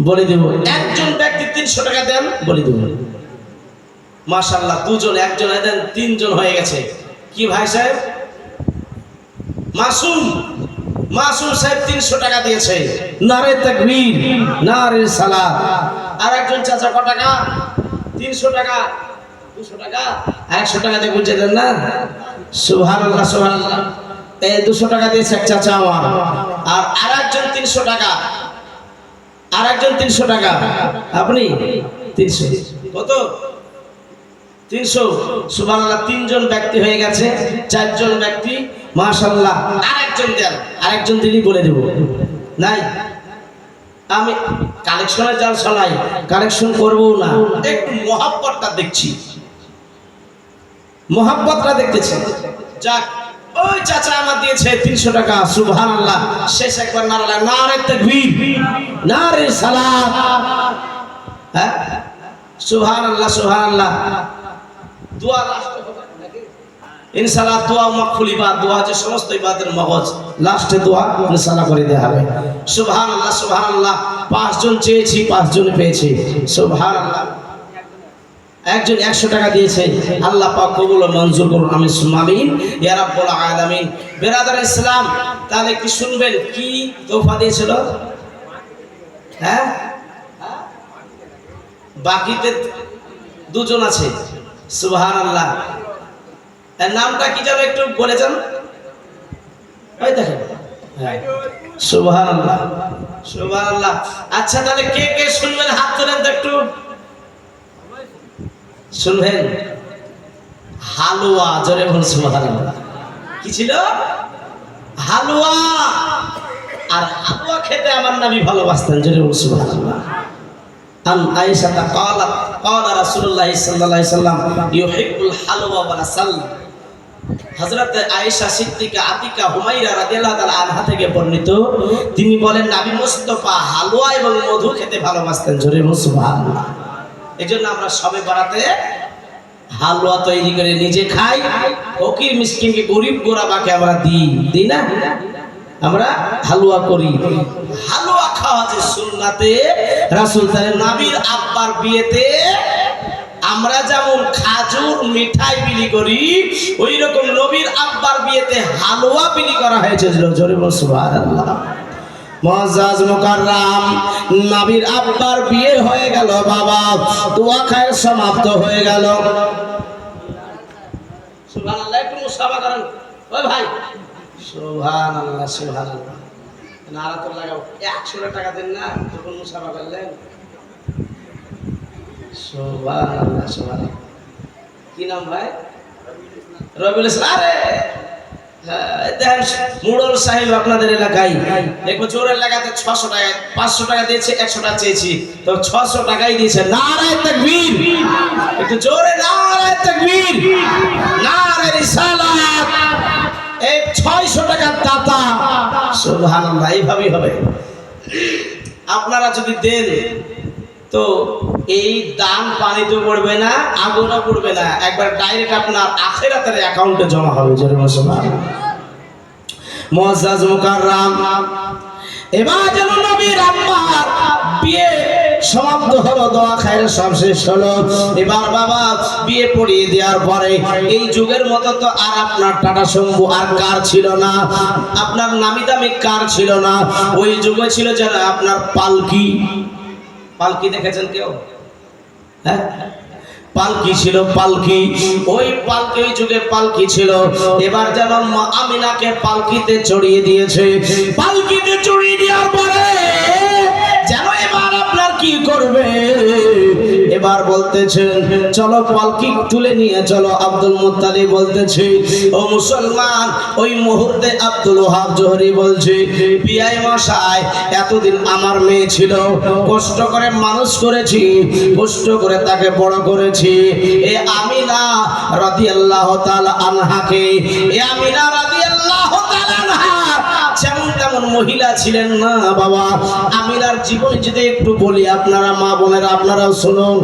বলে দেব। একজন ব্যক্তি 300 টাকা দেন, বলে দেব। মাশাআল্লাহ, 2 জন, একজন দেন, 3 জন হয়ে গেছে। কি ভাই সাহেব? মাসুম সাহেব 300 টাকা দিয়েছে। নারে তাকবীর, নারে সালাত। আর একজন চাচা কত টাকা? 300 টাকা, 200 টাকা, 100 টাকা দিয়ে বুঝে দেন না? সুবহানাল্লাহ, সুবহানাল্লাহ। এই 200 টাকা দিয়েছে এক চাচা আমার। আর আরেকজন 300 টাকা, আরেকজন 300 টাকা। আপনি 300, কত? 300। সুবহানাল্লাহ, 3 জন ব্যক্তি হয়ে গেছে, 4 জন ব্যক্তি। মাশাআল্লাহ, আরেকজন দেন, আরেকজন দিলি বলে দেব। নাই, আমি কালেকশনের জাল শোনাই, কালেকশন করবো না, একটু মহাব্বতটা দেখছি, মহাব্বতটা দেখতেছি। যাক, ওই চাচা আমার দিয়েছে 300 টাকা। সুবহানাল্লাহ। শেষ একবার নারে তাকবীর, নারে সালাত। হ্যাঁ, সুবহানাল্লাহ, সুবহানাল্লাহ। দোয়া লাস্টে হবে নাকি? ইনশাআল্লাহ দোয়া মাকবুল ইবাদ, দোয়া যে সমস্ত ইবাদের মগজ, লাস্টে দোয়া ইনশাআল্লাহ করে দেয়া হবে। সুবহানাল্লাহ, সুবহানাল্লাহ। 5 জন চেয়েছি, 5 জন পেয়েছি। সুবহানাল্লাহ। একজন 100 টাকা দিয়েছে। আল্লাহ পাক কবুল ও মঞ্জুর করুন, আমিন সুম্মা আমিন ইয়া রাব্বুল আলামিন। বেরাদার ইসলাম, তাহলে কি শুনবেন কি তোফা দিয়েছিল? হ্যাঁ, বাকিতে 2 জন আছে। সুবহানাল্লাহ। এর নামটা কি যেন একটু বলে যান। ওই দেখেন, সুবহানাল্লাহ, সুবহানাল্লাহ। আচ্ছা, তাহলে কে কে শুনবেন হাত তোলেন তো একটু। শুনবেন? হালুয়া, জোরে বলুন সুবহানাল্লাহ। কি ছিল? হালুয়া। আর হালুয়া খেতে আমার নবী ভালোবাসতেন। জোরে বলুন সুবহানাল্লাহ। আন আয়েশা قالت قال رسول الله صلى الله عليه وسلم يحب الحلوى والعسل। হযরত আয়েশা সিদ্দিকা আতিকা হুমায়রা রাদিয়াল্লাহু তাআলা আনহা থেকে বর্ণিত, তিনি বলেন নবী মুস্তাফা হালুয়া এবং মধু খেতে ভালোবাসতেন। জোরে বলুন সুবহানাল্লাহ। এজন্য আমরা সবে বরাতে হালুয়া তৈরি করে নিজে খাই, ফকির মিসকিনকে গরিব গোরাবাকে আমরা দিই না, আমরা হালুয়া করি। হালুয়া খাওয়া যে সুন্নাতে রাসূল তার নবীর আব্বার বিয়েতে আমরা যেমন খাজুর মিঠাই বিলি করি, ওই রকম নবীর আব্বার বিয়েতে হালুয়া বিলি করা হয়েছে। জোরে বলুন সুবহানাল্লাহ। মুআজ্জাজ মুকাররম নবীর আব্বার বিয়ে হয়ে গেল বাবা, দোয়া খায় সমাপ্ত হয়ে গেল। সুবহানাল্লাহ। একটু মুসাফা করেন ওই ভাই। সুবহানাল্লাহ সুবহানাল্লাহ। নারা তো লাগাও। 100 টাকা দেন না যখন মুসাফা করলেন। সুবহানাল্লাহ সুবহানাল্লাহ। কি নাম ভাই? রবিউল ইসলাম। আরে দেখেন মুড়ল সাহেব আপনাদের এলাকায় এক বছরের লাগাতে 600 টাকা 500 টাকা দিয়েছে, 100 টাকা চেয়েছি তো 600 টাকাই দিয়েছে। নারায়ে তাকবীর। একটু জোরে নারায়ে তাকবীর, নারায়ে রিসালাত। এই 600 টাকার দাতা। সুবহানাল্লাহ। এইভাবেই হবে। আপনারা যদি দেন তো এই দান পানিতে পড়বে না, আগুনও পড়বে না, একবার ডাইরেক্ট আপনার আখিরাতের অ্যাকাউন্টে জমা হবে। জোরে বলুন। মুআজ্জাজ মুকাররম এবার যেন নবীর আব্বার বিয়ে সমাপ্ত হলো, দোয়া খায়ের সব শেষ হলো। এবার বাবা বিয়ে পড়িয়ে দেওয়ার পরে এই যুগের মতো তো আর আপনার টাটা শম্ভু আর কার ছিল না, আপনার নামি দামি কার ছিল না। ওই যুগে ছিল যেন আপনার পালকি। পালকি দেখেছেন কেউ? হ্যাঁ, পালকি ছিল, পালকি। ওই পালকি ওই যুগে পালকি ছিল। এবার যেন মা আমিনাকে পালকিতে চড়িয়ে দিয়েছে। পালকিতে চড়িয়ে দেওয়ার পরে যেন এবার আপনার কি করবে, এবার বলতেছেন চলো পালকি তুলে নিয়ে চলো। আব্দুল মুত্তালিব বলতেছে ও মুসলমান। ওই মুহূর্তে আব্দুল ওয়াহাব জোহরি বলছে বিআই মশাই, এতদিন আমার মেয়ে ছিল, কষ্ট করে মানুষ করেছি, কষ্ট করে তাকে বড় করেছি। এ আমিনা রাদিয়াল্লাহু তাআলা আনহাকে, এ আমিনা রাদিয়াল্লাহু তাআলা আনহা যেমন তেমন মহিলা ছিলেন না বাবা। আমিনার জীবন যদি একটু বলি, আপনারা মা বোনেরা আপনারাও শুনুন।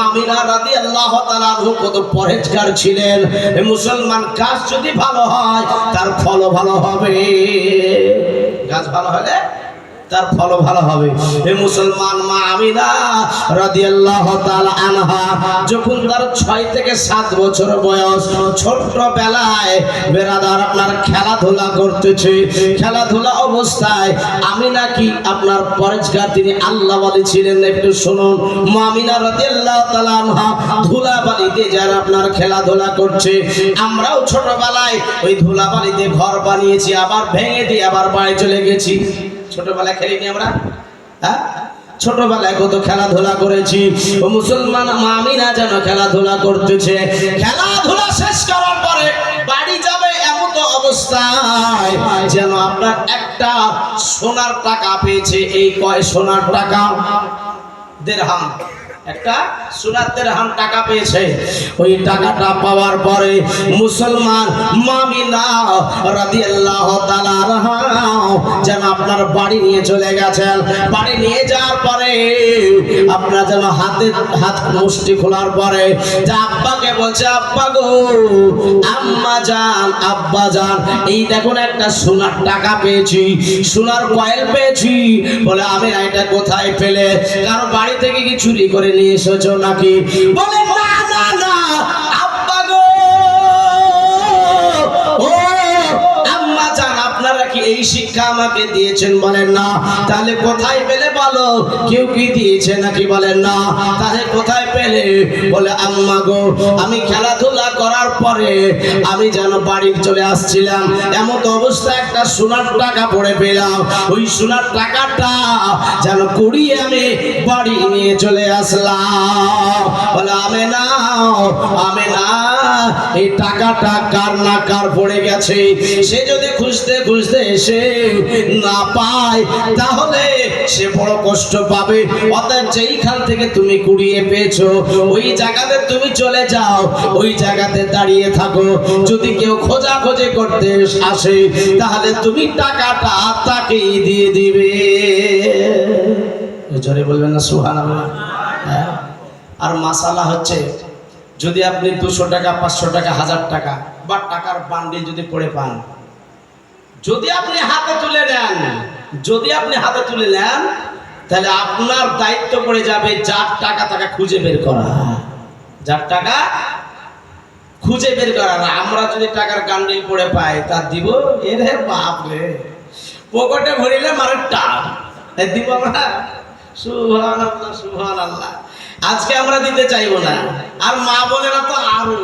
আমিনা রাদিয়াল্লাহু তাআলা আনহা কত পরহেজগার ছিলেন। মুসলমান গাছ যদি ভালো হয় তার ফলও ভালো হবে। গাছ ভালো হলে তার ফলও ভালো হবে। এই মুসলমান মা আমিনা রাদিয়াল্লাহু তাআলা আনহা যখন তার 6 থেকে 7 বছর বয়স, ছোটবেলায় বেরাদার আপনার খেলাধুলা করতেছে। খেলাধুলা অবস্থায় আমিনা কি আপনার পরহেজগার, তিনি আল্লাহ ওয়ালি ছিলেন। একটু শুনুন, মা আমিনা রাদিয়াল্লাহু তাআলা আনহা ধুলাবালিতে যারা আপনার খেলাধুলা করছে, আমরাও ছোটবেলায় ওই ধুলাবালিতে ঘর বানিয়েছি, আবার ভেঙে দিয়ে আবার বাড়ি চলে গেছি। ছোটবেলায় খেলিনি আমরা? হ্যাঁ, ছোটবেলায় কত খেলাধুলা করেছি। ও মুসলমান মা আমিনা যেন খেলাধুলা করতেছে। খেলাধুলা শেষ করার পরে বাড়ি যাবে এমন তো অবস্থায় যেন আপনার একটা সোনার টাকা পেয়েছে। এই কয় সোনার টাকা? দিরহাম। একটা সোনার দিরহাম টাকা পেয়েছে। ওই টাকাটা পাওয়ার পরে মুসলমান মা আমিনা রাদিয়াল্লাহু তাআলা আনহা যেন আপনার বাড়ি নিয়ে চলে গেছেন। বাড়ি নিয়ে যাওয়ার পরে আপনার যেন হাত মুষ্টি খোলার পরে যে আব্বাকে বলছে, আব্বা গো, আম্মা জান, আব্বা জান, এই দেখুন একটা সোনার টাকা পেয়েছি, সোনার কয়েল পেয়েছি। বলে আমি এটা কোথায় পেলে? কারণ বাড়ি থেকে কি চুরি করে নিয়ে এসেছো নাকি? বলে না না না আব্বা গো, ও আম্মা জান, আপনারা কি এই শিক্ষা আমাকে দিয়েছেন? বলেন না। তাহলে কোথায় পেলে বলো? কেউ কি দিয়েছে নাকি? বলেন না। তাহলে কোথায় পেলে? বলে আম্মা গো, আমি খেলাধুলা করার পরে আমি যেন বাড়ি চলে আসছিলাম, এমন অবস্থা একটা সোনার টাকা পড়ে পেলাম। ওই সোনার টাকাটা যেন কুড়িয়ে আমি বাড়ি নিয়ে চলে আসলাম। বলে আমিনা, আমিনা, এই টাকাটা কার না কার পড়ে গেছে। সে যদি খুঁজতে খুঁজতে এসে না পায় তাহলে সে বড় কষ্ট পাবে। অতএব যেইখান থেকে তুমি কুড়িয়ে পেয়েছো ওই জায়গাতে তুমি চলে যাও, ওই জায়গাতে দাঁড়িয়ে থাকো। যদি কেউ খোঁজাখুঁজি করতে আসে তাহলে তুমি টাকাটা তাকেই দিয়ে দিবে। জোরে বলবেন না সুবহানাল্লাহ। হ্যাঁ। আর মাসালা হচ্ছে, যদি আপনি 200 টাকা 500 টাকা 1000 টাকা বা টাকার বান্ডিল যদি পড়ে পান, যদি আপনি হাতে তুলে নেন, তাহলে আপনার দায়িত্ব পড়ে যাবে যার টাকা তাকে খুঁজে বের করা, আমরা যদি টাকার বান্ডিল পড়ে পাই তা দিব, এরে বাপ রে, পকেটে ভরিলে মারে টান দিব আমরা। সুবহানাল্লাহ সুবহানাল্লাহ। আজকে আমরা দিতে চাইবো না। আর মা বোনেরা তো আরো,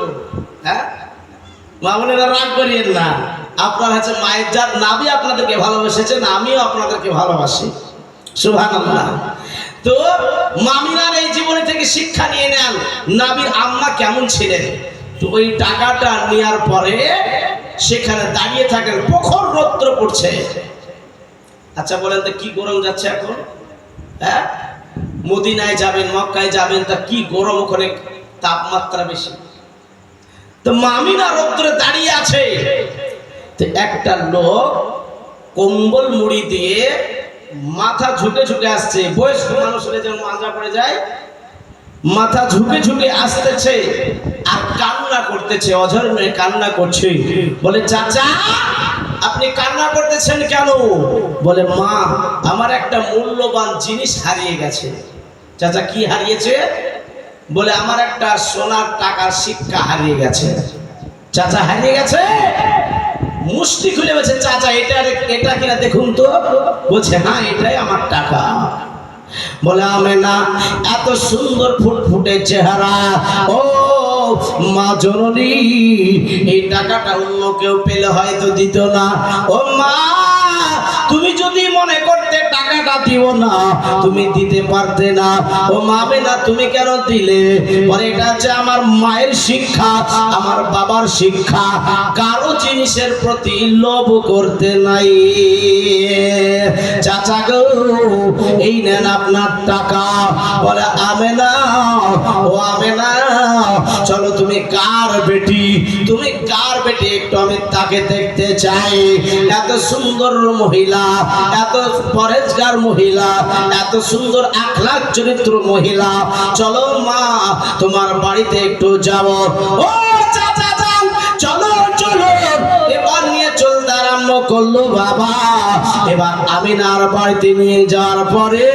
হ্যাঁ, মা বোনেরা রাগ করিয়েন না। আপনার হচ্ছে মায়ের জাত, নবী আপনাদেরকে ভালোবেসেছেন, আমিও আপনাদেরকে ভালোবাসি। সুবহানাল্লাহ। তো মামিনার এই জীবনে থেকে শিক্ষা নিয়ে নেন নবীর আম্মা কেমন ছিলেন। তো ওই টাকাটা নেওয়ার পরে সেখানে দাঁড়িয়ে থাকেন, প্রখর রৌদ্র পড়ছে। আচ্ছা বলেন তো কি গরম যাচ্ছে এখন? হ্যাঁ, মদিনায় যাবেন, মক্কায় যাবেন, তা কি গরম, ওখানে তাপমাত্রা বেশি। তো মামিনা রৌদ্রে দাঁড়িয়ে আছে। তো একটা লোক কম্বল মুড়ি দিয়ে মাথা ঝুঁকে ঝুঁকে আসছে। বয়স্ক মানুষের যেমন মাজা পড়ে যায়, মাথা ঝুঁকে ঝুঁকে আসতেছে আর কান্না করতেছে, অঝর মেয়ে কান্না করছে। বলে চাচা আপনি কান্না করতেছেন কেন? বলে মা আমার একটা মূল্যবান জিনিস হারিয়ে গেছে। চাচা কি হারিয়েছে? বলে আমার একটা সোনার টাকার সিক্কা হারিয়ে গেছে। চাচা হারিয়ে গেছে? মুষ্টি খুলে বলছে চাচা এটা কিনা দেখুন তো। বলছে হ্যাঁ এটাই আমার টাকা। বলে আমেনা এত সুন্দর ফুটফুটে চেহারা, ও মা জননী, এই টাকাটা অন্য কেউ পেলে হয়তো দিত না। ও মা তুমি যদি মনে করতে টাকাটা দিব না, তুমি দিতে পারতে না। ও মা আমেনা তুমি কেন দিলে? বলে এটা হচ্ছে আমার মায়ের শিক্ষা, আমার বাবার শিক্ষা, কারো জিনিসের প্রতি লোভ করতে নাই। চাচা গো এই নেন আপনার টাকা। বলে আমেনা, ও আমেনা চলো তুমি কার বেটি, তুমি কার বেটি একটু আমি তাকে দেখতে চাই। এত সুন্দর মহিলা, এত পরেজগার মহিলা, এত সুন্দর আখলাক চরিত্র মহিলা, চলো মা তোমার বাড়িতে একটু যাব। ও চাচা যান, চলো চলো। এবার নিয়ে চলতে আরম্ভ করলো বাবা। এবার আমিনার বাড়িতে নিয়ে যাওয়ার পরে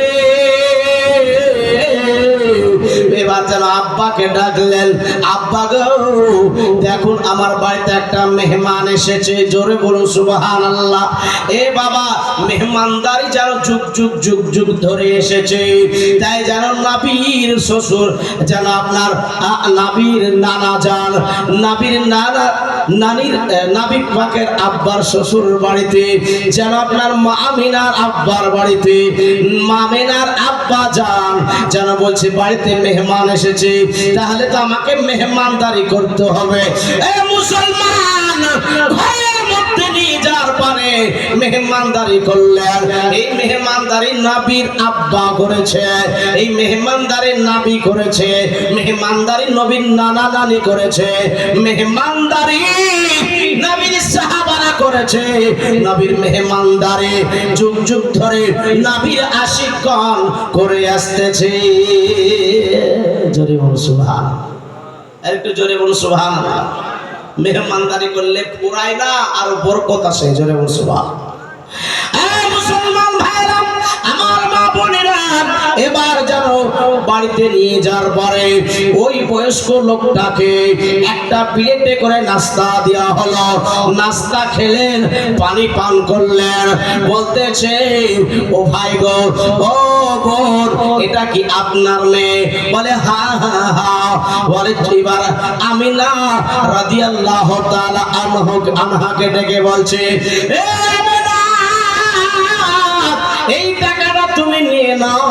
এবার যেন আব্বাকে ডাকলেন, আব্বা গো দেখুন আমার বাড়িতে একটা মেহমান এসেছে। জোরে বলুন সুবহানাল্লাহ। এ বাবা মেহমানদারি যেন যুগ যুগ যুগ যুগ ধরে এসেছে। তাই যেন নবীর শ্বশুর, যেন আপনার নবীর নানা যান, নবীর নানা নানির নবী পাকের আব্বার শ্বশুর বাড়িতে, যেন আপনার মা আমিনার আব্বার বাড়িতে, মামিনার আব্বা যান যেন বলছে বাড়িতে মেহমান এসেছে, তাহলে তো আমাকে মেহমানদারি করতে হবে। এ মুসলমান ঘরের মধ্যে নিয়ে যাওয়ার পরে মেহমানদারি করলেন। এই মেহমানদারি নবীর আব্বা করেছে, এই মেহমানদারি নবী করেছে, মেহমানদারি নবীর নানা নানি করেছে, মেহমানদারি নবীর সাহাবারা করেছে। নবীর মেহমানদারি যুগ যুগ ধরে নবীর আশিকগণ করে আসতেছে। জোরে বলুন সুবহানাল্লাহ। একটু জোরে বলুন সুবহানাল্লাহ। মেহমানদারি করলে পুরাই না, আরো বরকত আসে। জোরে বলুন সুবহানাল্লাহ। মুসলমান ভাইরা আমার মা বোনেরা, এবার যেন বাড়িতে নিয়ে যাওয়ার পরে ওই বয়স্ক লোকটাকে একটা প্লেটে করে নাস্তা দেওয়া হলো। নাস্তা খেলেন, পানি পান করলেন। বলতেছে ও ভাই গো, ও বোন, এটা কি আপনার মেয়ে? বলে হ্যাঁ হ্যাঁ হ্যাঁ। বলে এবার আমিনা রাদিয়াল্লাহু তাআলা আনহাকে ডেকে বলছে এই টাকাটা তুমি নিয়ে নিয়ে নাও,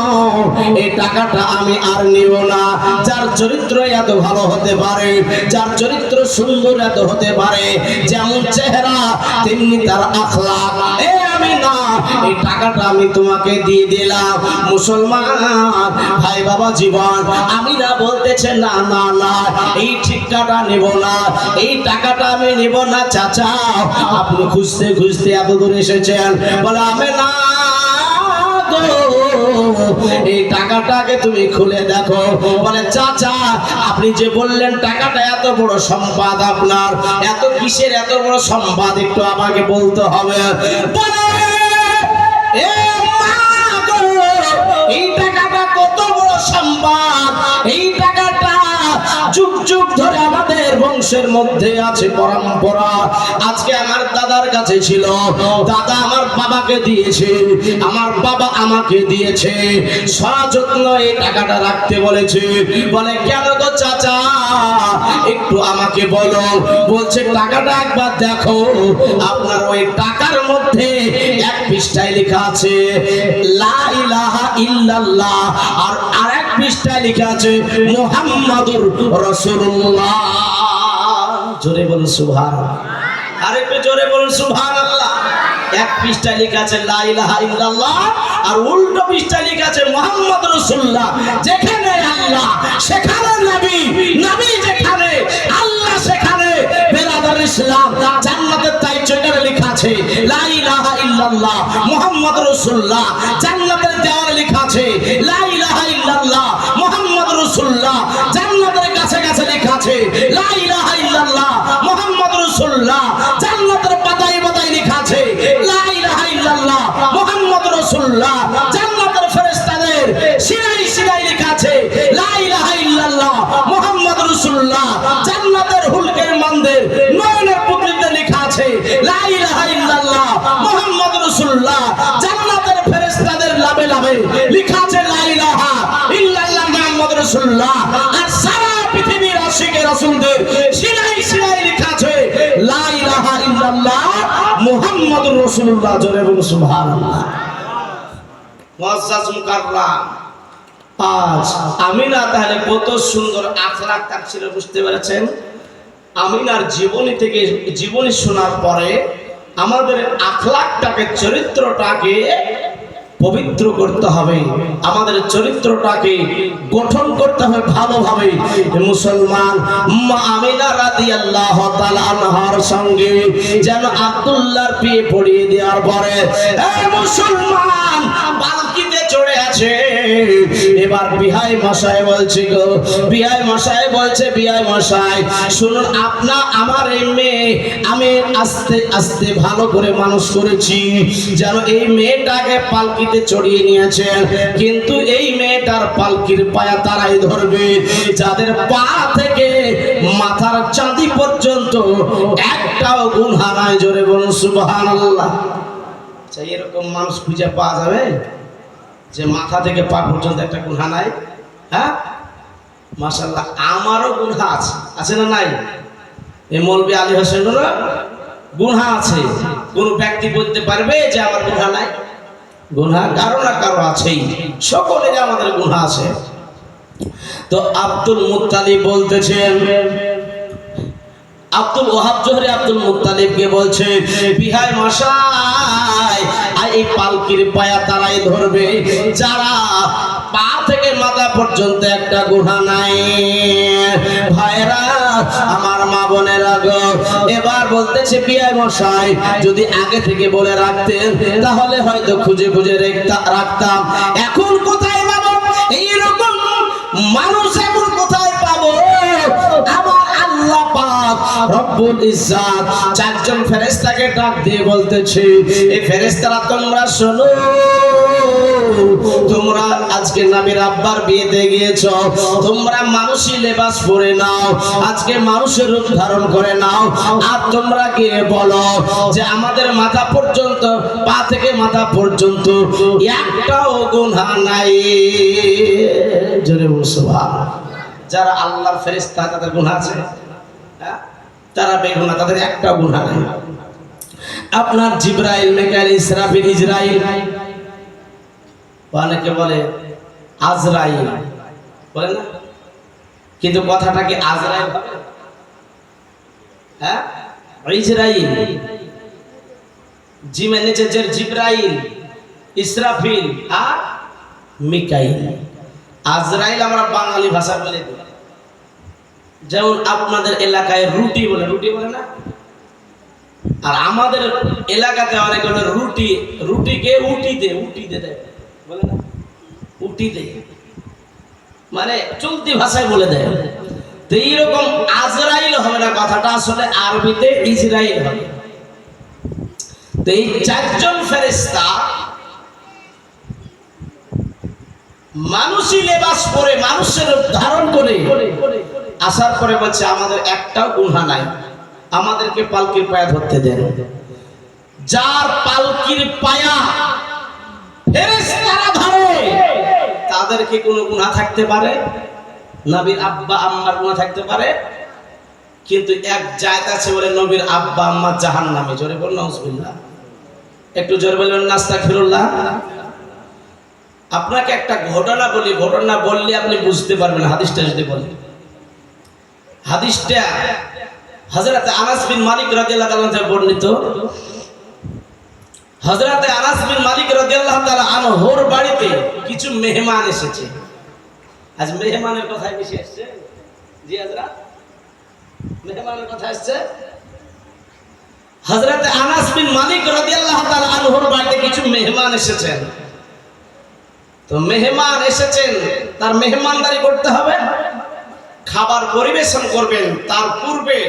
এই টাকাটা আমি আর নিব না। যার চরিত্র এত ভালো হতে পারে, যার চরিত্র সুন্দর এত হতে পারে, যেমন চেহারা তেমনি তার আখলাক, আমি না, এই টাকাটা আমি তোমাকে দিয়ে দিলাম। মুসলমান ভাই বাবা জীবন, আমি না বলতেছে না না না, এই ঠিকাটা নেব না, এই টাকাটা আমি নেব না। চাচা, আপনি খুঁজতে খুঁজতে এত দূর এসেছেন, বলে আমি না, এই টাকাটাকে তুমি খুলে দেখো। বলে চাচা, আপনি যে বললেন টাকাটা এত বড় সম্পদ আপনার, এত কিসের এত বড় সম্পদ, একটু আমাকে বলতে হবে। বলে এই টাকাটা কত বড় সম্পদ, এই টাকাটা যুগ যুগ ধরে আমাদের বংশের মধ্যে আছে, পরম্পরা। আজকে আমার দাদার কাছে ছিল, দাদা আমার বাবাকে দিয়েছে, আমার বাবা আমাকে দিয়েছে, সযত্ন এই টাকাটা রাখতে বলেছে। বলে কেন গো চাচা, একটু আমাকে বলো। বলছে টাকাটা একবার দেখো, আপনার ওই টাকার মধ্যে এক পৃষ্ঠায় লেখা আছে লা ইলাহা ইল্লাল্লাহ, আর আরেক পৃষ্ঠায় লেখা আছে মুহাম্মাদুর রাসূলুল্লাহ। জোরে বলুন সুবহানাল্লাহ, আরেকটু জোরে বলুন সুবহানাল্লাহ। এক পৃষ্ঠায় লেখা আছে লা ইলাহা ইল্লাল্লাহ, আর উল্টো পৃষ্ঠায় লেখা আছে মুহাম্মাদুর রাসূলুল্লাহ। যেখানে আল্লাহ সেখানে নবী, নবী যেখানে আল্লাহ সেখানে বেরাদার ইসলাম। জান্নাতের তাই চৈতারে লেখা আছে লা ইলাহা ইল্লাল্লাহ মুহাম্মাদুর রাসূলুল্লাহ। জান্নাতের দেওয়ালে লেখা আছে লা ইলাহা ইল্লাল্লাহ মুহাম্মাদুর রাসূলুল্লাহ। জান্নাতের কাছে কাছে লেখা আছে লা ইলাহা ইল্লাল্লাহ মুহাম্মাদুর রাসূলুল্লাহ। জান্নাতের পাতায় পাতায় লেখা আছে লা ইলাহা ইল্লাল্লাহ মুহাম্মাদুর রাসূলুল্লাহ। জান্নাতের ফেরেশতাদের সিনাই সিনাই লেখা আছে লা ইলাহা ইল্লাল্লাহ মুহাম্মাদুর রাসূলুল্লাহ। জান্নাতের হুলকের মানদের নয়নের পুত্রিতে লেখা আছে লা ইলাহা ইল্লাল্লাহ মুহাম্মাদুর রাসূলুল্লাহ। জান্নাতের ফেরেশতাদের লাভে লাভে লেখা আছে লা ইলাহা ইল্লাল্লাহ মুহাম্মাদুর রাসূলুল্লাহ। আর সারা পৃথিবীর আশিকে রাসূলদের সিনাই সিনাই লেখা আছে লা ইলাহা ইল্লাল্লাহ মুহাম্মাদুর রাসূলুল্লাহ। জোরে বলুন সুবহানাল্লাহ। মুআজ্জাজ মুকাররাম, আজ আমিনা তাহলে কত সুন্দর আখলাক তার ছিল, বুঝতে পেরেছেন? আমিনার জীবনী থেকে জীবনী শোনার পরে আমাদের আখলাকটাকে, চরিত্রটাকে পবিত্র করতে হবে, আমাদের চরিত্রটাকে গঠন করতে হবে ভালোভাবে। মুসলমান মা আমিনা রাদিয়াল্লাহু তাআলা আনহার সঙ্গে যেন আব্দুল্লাহর বিয়ে পড়িয়ে দেওয়ার পরে মুসলমান পালকিতে চড়ে আছে। এবার বিহাই মশাই বলছে গো, বিহাই মশাই বলছে, বিহাই মশাই শুনুন, আমার এই মেয়ে আমি আস্তে আস্তে ভালো করে মানুষ করেছি, যেন এই মেয়েটাকে পালকিতে চড়িয়ে নিয়েছেন, কিন্তু এই মেয়েটার পালকির পায়া তারাই ধরবে যাদের পা থেকে মাথার চাঁদি পর্যন্ত একটাও গুনাহ নাই। জোরে বলুন সুবহানাল্লাহ। আচ্ছা, এরকম মানুষ খুঁজে পাওয়া যাবে যে মাথা থেকে পা পর্যন্ত একটা গুনাহ নাই? হ্যাঁ, মাশাআল্লাহ, আমারও গুনাহ আছে, আছে না নাই? এই মৌলভী আলী হোসেনেরও গুনাহ আছে। কোন ব্যক্তি বলতে পারবে যে আমার গুনাহ নাই? গুনাহ কারো না কারো আছেই, সকলের আমাদের গুনাহ আছে। তো আব্দুল মুত্তালিব বলতেছেন, আব্দুল ওয়াহাব জোহরি আব্দুল মুত্তালিবকে বলছে, বিহাই মশাই এই পালকির পায়া তারাই ধরবে যারা পা থেকে মাথা পর্যন্ত একটা গুনাহ নাই। ভাইরা আমার, মা বোনেরা গো, এবার বলতেছে বিহাই মশাই যদি আগে থেকে বলে রাখতেন তাহলে হয়তো খুঁজে খুঁজে রাখতাম। এখন কোথায় পাবো এইরকম মানুষ? এখন কোথায় পাবো? আমার আল্লাহ পাক রব্বুল ইজ্জাত চারজন ফেরেশতাকে ডাক দিয়ে বলতেছে, এই ফেরেশতারা তোমরা শোনো, তোমরা আজকে নবীর আব্বার বিয়েতে গিয়েছো, তোমরা মানুষই লেবাস পরে নাও, আজকে মানুষের রূপ ধারণ করে নাও, আর তোমরা গিয়ে বলো যে আমাদের মাথা পর্যন্ত, পা থেকে মাথা পর্যন্ত একটাও গুনাহ নাই। জোরে বলো সুবহানাল্লাহ। যারা আল্লাহর ফেরেশতা তাদের গুনাহ আছে? তারা বেগুনাহ, তাদের একটা গুনাহ নাই। আপনার জিবরাইল, মিকাইল, ইসরাফিল, ইজরাইল অনেকে বলে আজরাইল, বলে না? কিন্তু কথাটা কি আজরাইল হবে? হ্যাঁ, ইজরাইল। জিমের নিচে যে জিব্রাইল, ইসরাফিল আর মিকাইল। আজরাইল আমরা বাঙালি ভাষা বলে দিই। যেমন আপনাদের এলাকায় রুটি বলে, রুটি বলে না? আর আমাদের এলাকাতে অনেক বলে রুটি, রুটিকে উটিতে, উটিতে দেয়, বলে না? উটিতে মানে চলতি ভাষায় বলে দেয়। তো এইরকম আজরাইল হবে না, কথাটা আসলে আরবিতে ইজরাইল হবে। তো এই চারজন ফেরেশতা মানুষই লেবাস পরে, মানুষের রূপ ধারণ করে আসার পরে বলছে আমাদের একটাও গুনাহ নাই, আমাদেরকে পালকির পায়া ধরতে দেন। যার পালকির পায়া ফেরেশতারা ধরে তাদের কি কোনো গুনাহ থাকতে পারে? নবীর আব্বা আম্মার গুনাহ থাকতে পারে? কিন্তু এক জায়েত আছে বলে নবীর আব্বা আম্মা জাহান্নামে। জোরে বলুন নাউজুবিল্লাহ। একটু জোরে বলবেন না আস্তাগফিরুল্লাহ। আপনাকে একটা ঘটনা বলি, ঘটনা বললে আপনি বুঝতে পারবেন হাদিসটা যদি বলি। হাদিসটা হযরত আনাস বিন মালিক রাদিয়াল্লাহু তাআলা থেকে বর্ণিত। হযরত আনাস বিন মালিক রাদিয়াল্লাহু তাআলা আনহুর বাড়িতে কিছু মেহমান এসেছে। আজ মেহমানের কথাই বেশি আসছে। জি হযরত, মেহমানের কথা আসছে। হযরত আনাস বিন মালিক রাদিয়াল্লাহু তাআলা আনহুর বাড়িতে কিছু মেহমান এসেছেন। তো মেহমান এসেছেন, তার মেহমানদারি করতে হবে, খাবার পরিবেশন করবেন। তার পূর্বে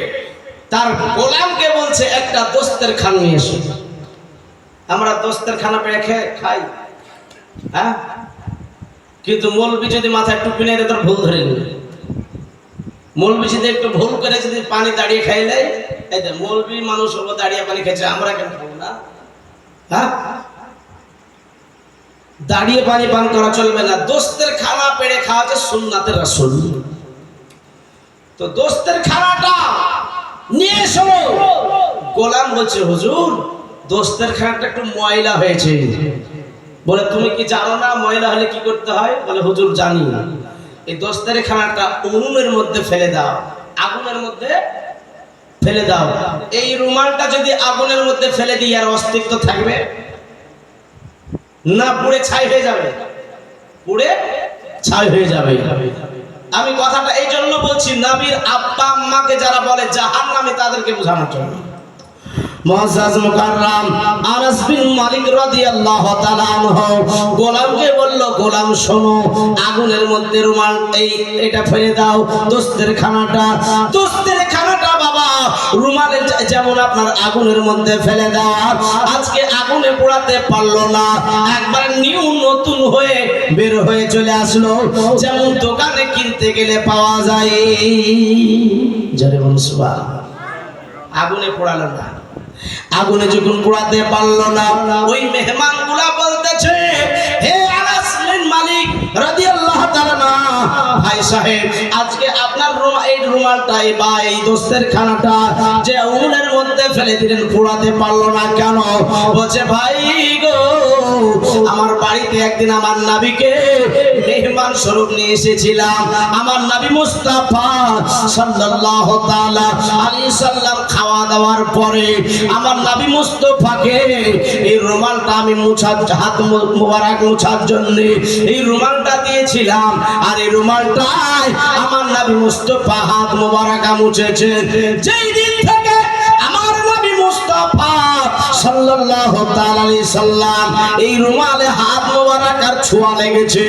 তার গোলামকে বলছে একটা দোস্তের খান নিয়ে এসো। আমরা দোস্তের খানা পেয়ে খাই, হ্যাঁ? কিন্তু মৌলবি যদি মাথায় টুপি নেই তার ভুল ধরে নেবে। মৌলবি যদি একটু ভুল করে যদি পানি দাঁড়িয়ে খাইলে, এই যে মৌলবি মানুষ হলো দাঁড়িয়ে পানি খেয়েছে, আমরা কেন খাবো না? হ্যাঁ, দাঁড়িয়ে পানি পান করা চলবে না। দোস্তের খানা পেড়ে খাওয়া হচ্ছে সুন্নাতের রাসূল। তো দোস্তের খানাটা নিয়ে এসো। গোলাম বলছে হুজুর দোস্তের খানাটা একটু ময়লা হয়েছে। বলে তুমি কি জানো না ময়লা হলে কি করতে হয়? বলে হুজুর জানি। এই দোস্তের খানাটা উনুনের মধ্যে ফেলে দাও, আগুনের মধ্যে ফেলে দাও। এই রুমালটা যদি আগুনের মধ্যে ফেলে দিই আর অস্তিত্ব থাকবে না? পুড়ে ছাই হয়ে যাবে, পুড়ে ছাই হয়ে যাবে। আমি কথাটা এই জন্য বলছি, নবীর আব্বা আম্মাকে যারা বলে জাহান্নামী তাদেরকে বোঝানোর জন্য। মুআজ্জাজ মুকাররম আনাস বিন মালিক রাদিয়াল্লাহু তাআলা আনহু গোলামকে বলল, গোলাম শোনো, আগুনের মধ্যে রুমাল এটা ফেলে দাও, দোস্তের খানাটা। দোস্তের খানাটা বাবা রুমালে যেমন আপনার আগুনের মধ্যে ফেলে দেওয়া, আজকে আগুনে পোড়াতে পারলো না, একবার নিউ নতুন হয়ে বের হয়ে চলে আসলো, যেমন দোকানে কিনতে গেলে পাওয়া যায়। জোরে বলুন সুবহানাল্লাহ। আগুনে পোড়ালো না, আগুনে যখন পোড়াতে পারলো না, ওই মেহমানগুলা বলতেছে, হে আনাস বিন মালিক রাদিয়াল্লাহু তাআলা না, ভাই সাহেব আজকে আপনার এই রুমালটাই বা এই দোস্তের খানাটা যে উনুনের মধ্যে ফেলে দিলেন পোড়াতে পারলো না কেন? বলছে ভাই গো, আমার বাড়িতে একদিন আমার নবীকে মেহমান স্বরূপ নিয়ে এসেছিলাম। আমার নবী মুস্তাফা সাল্লাল্লাহু তাআলা আলাইহি সাল্লাম খাওয়া দাওয়ার পরে আমার নবী মুস্তাফাকে এই রুমালটা আমি হাত মোবারক মুছার জন্য এই রুমালটা দিয়েছিলাম, আর এই রুমালটাই আমার নবী মুস্তাফা হাত মোবারক মুছেছে। যেই দিন থেকে আমার নবী মুস্তাফা সাল্লাল্লাহু তাআলা আলাইহি সাল্লাম এই রুমালে হাত মোবারক আর ছোঁয়া লেগেছে,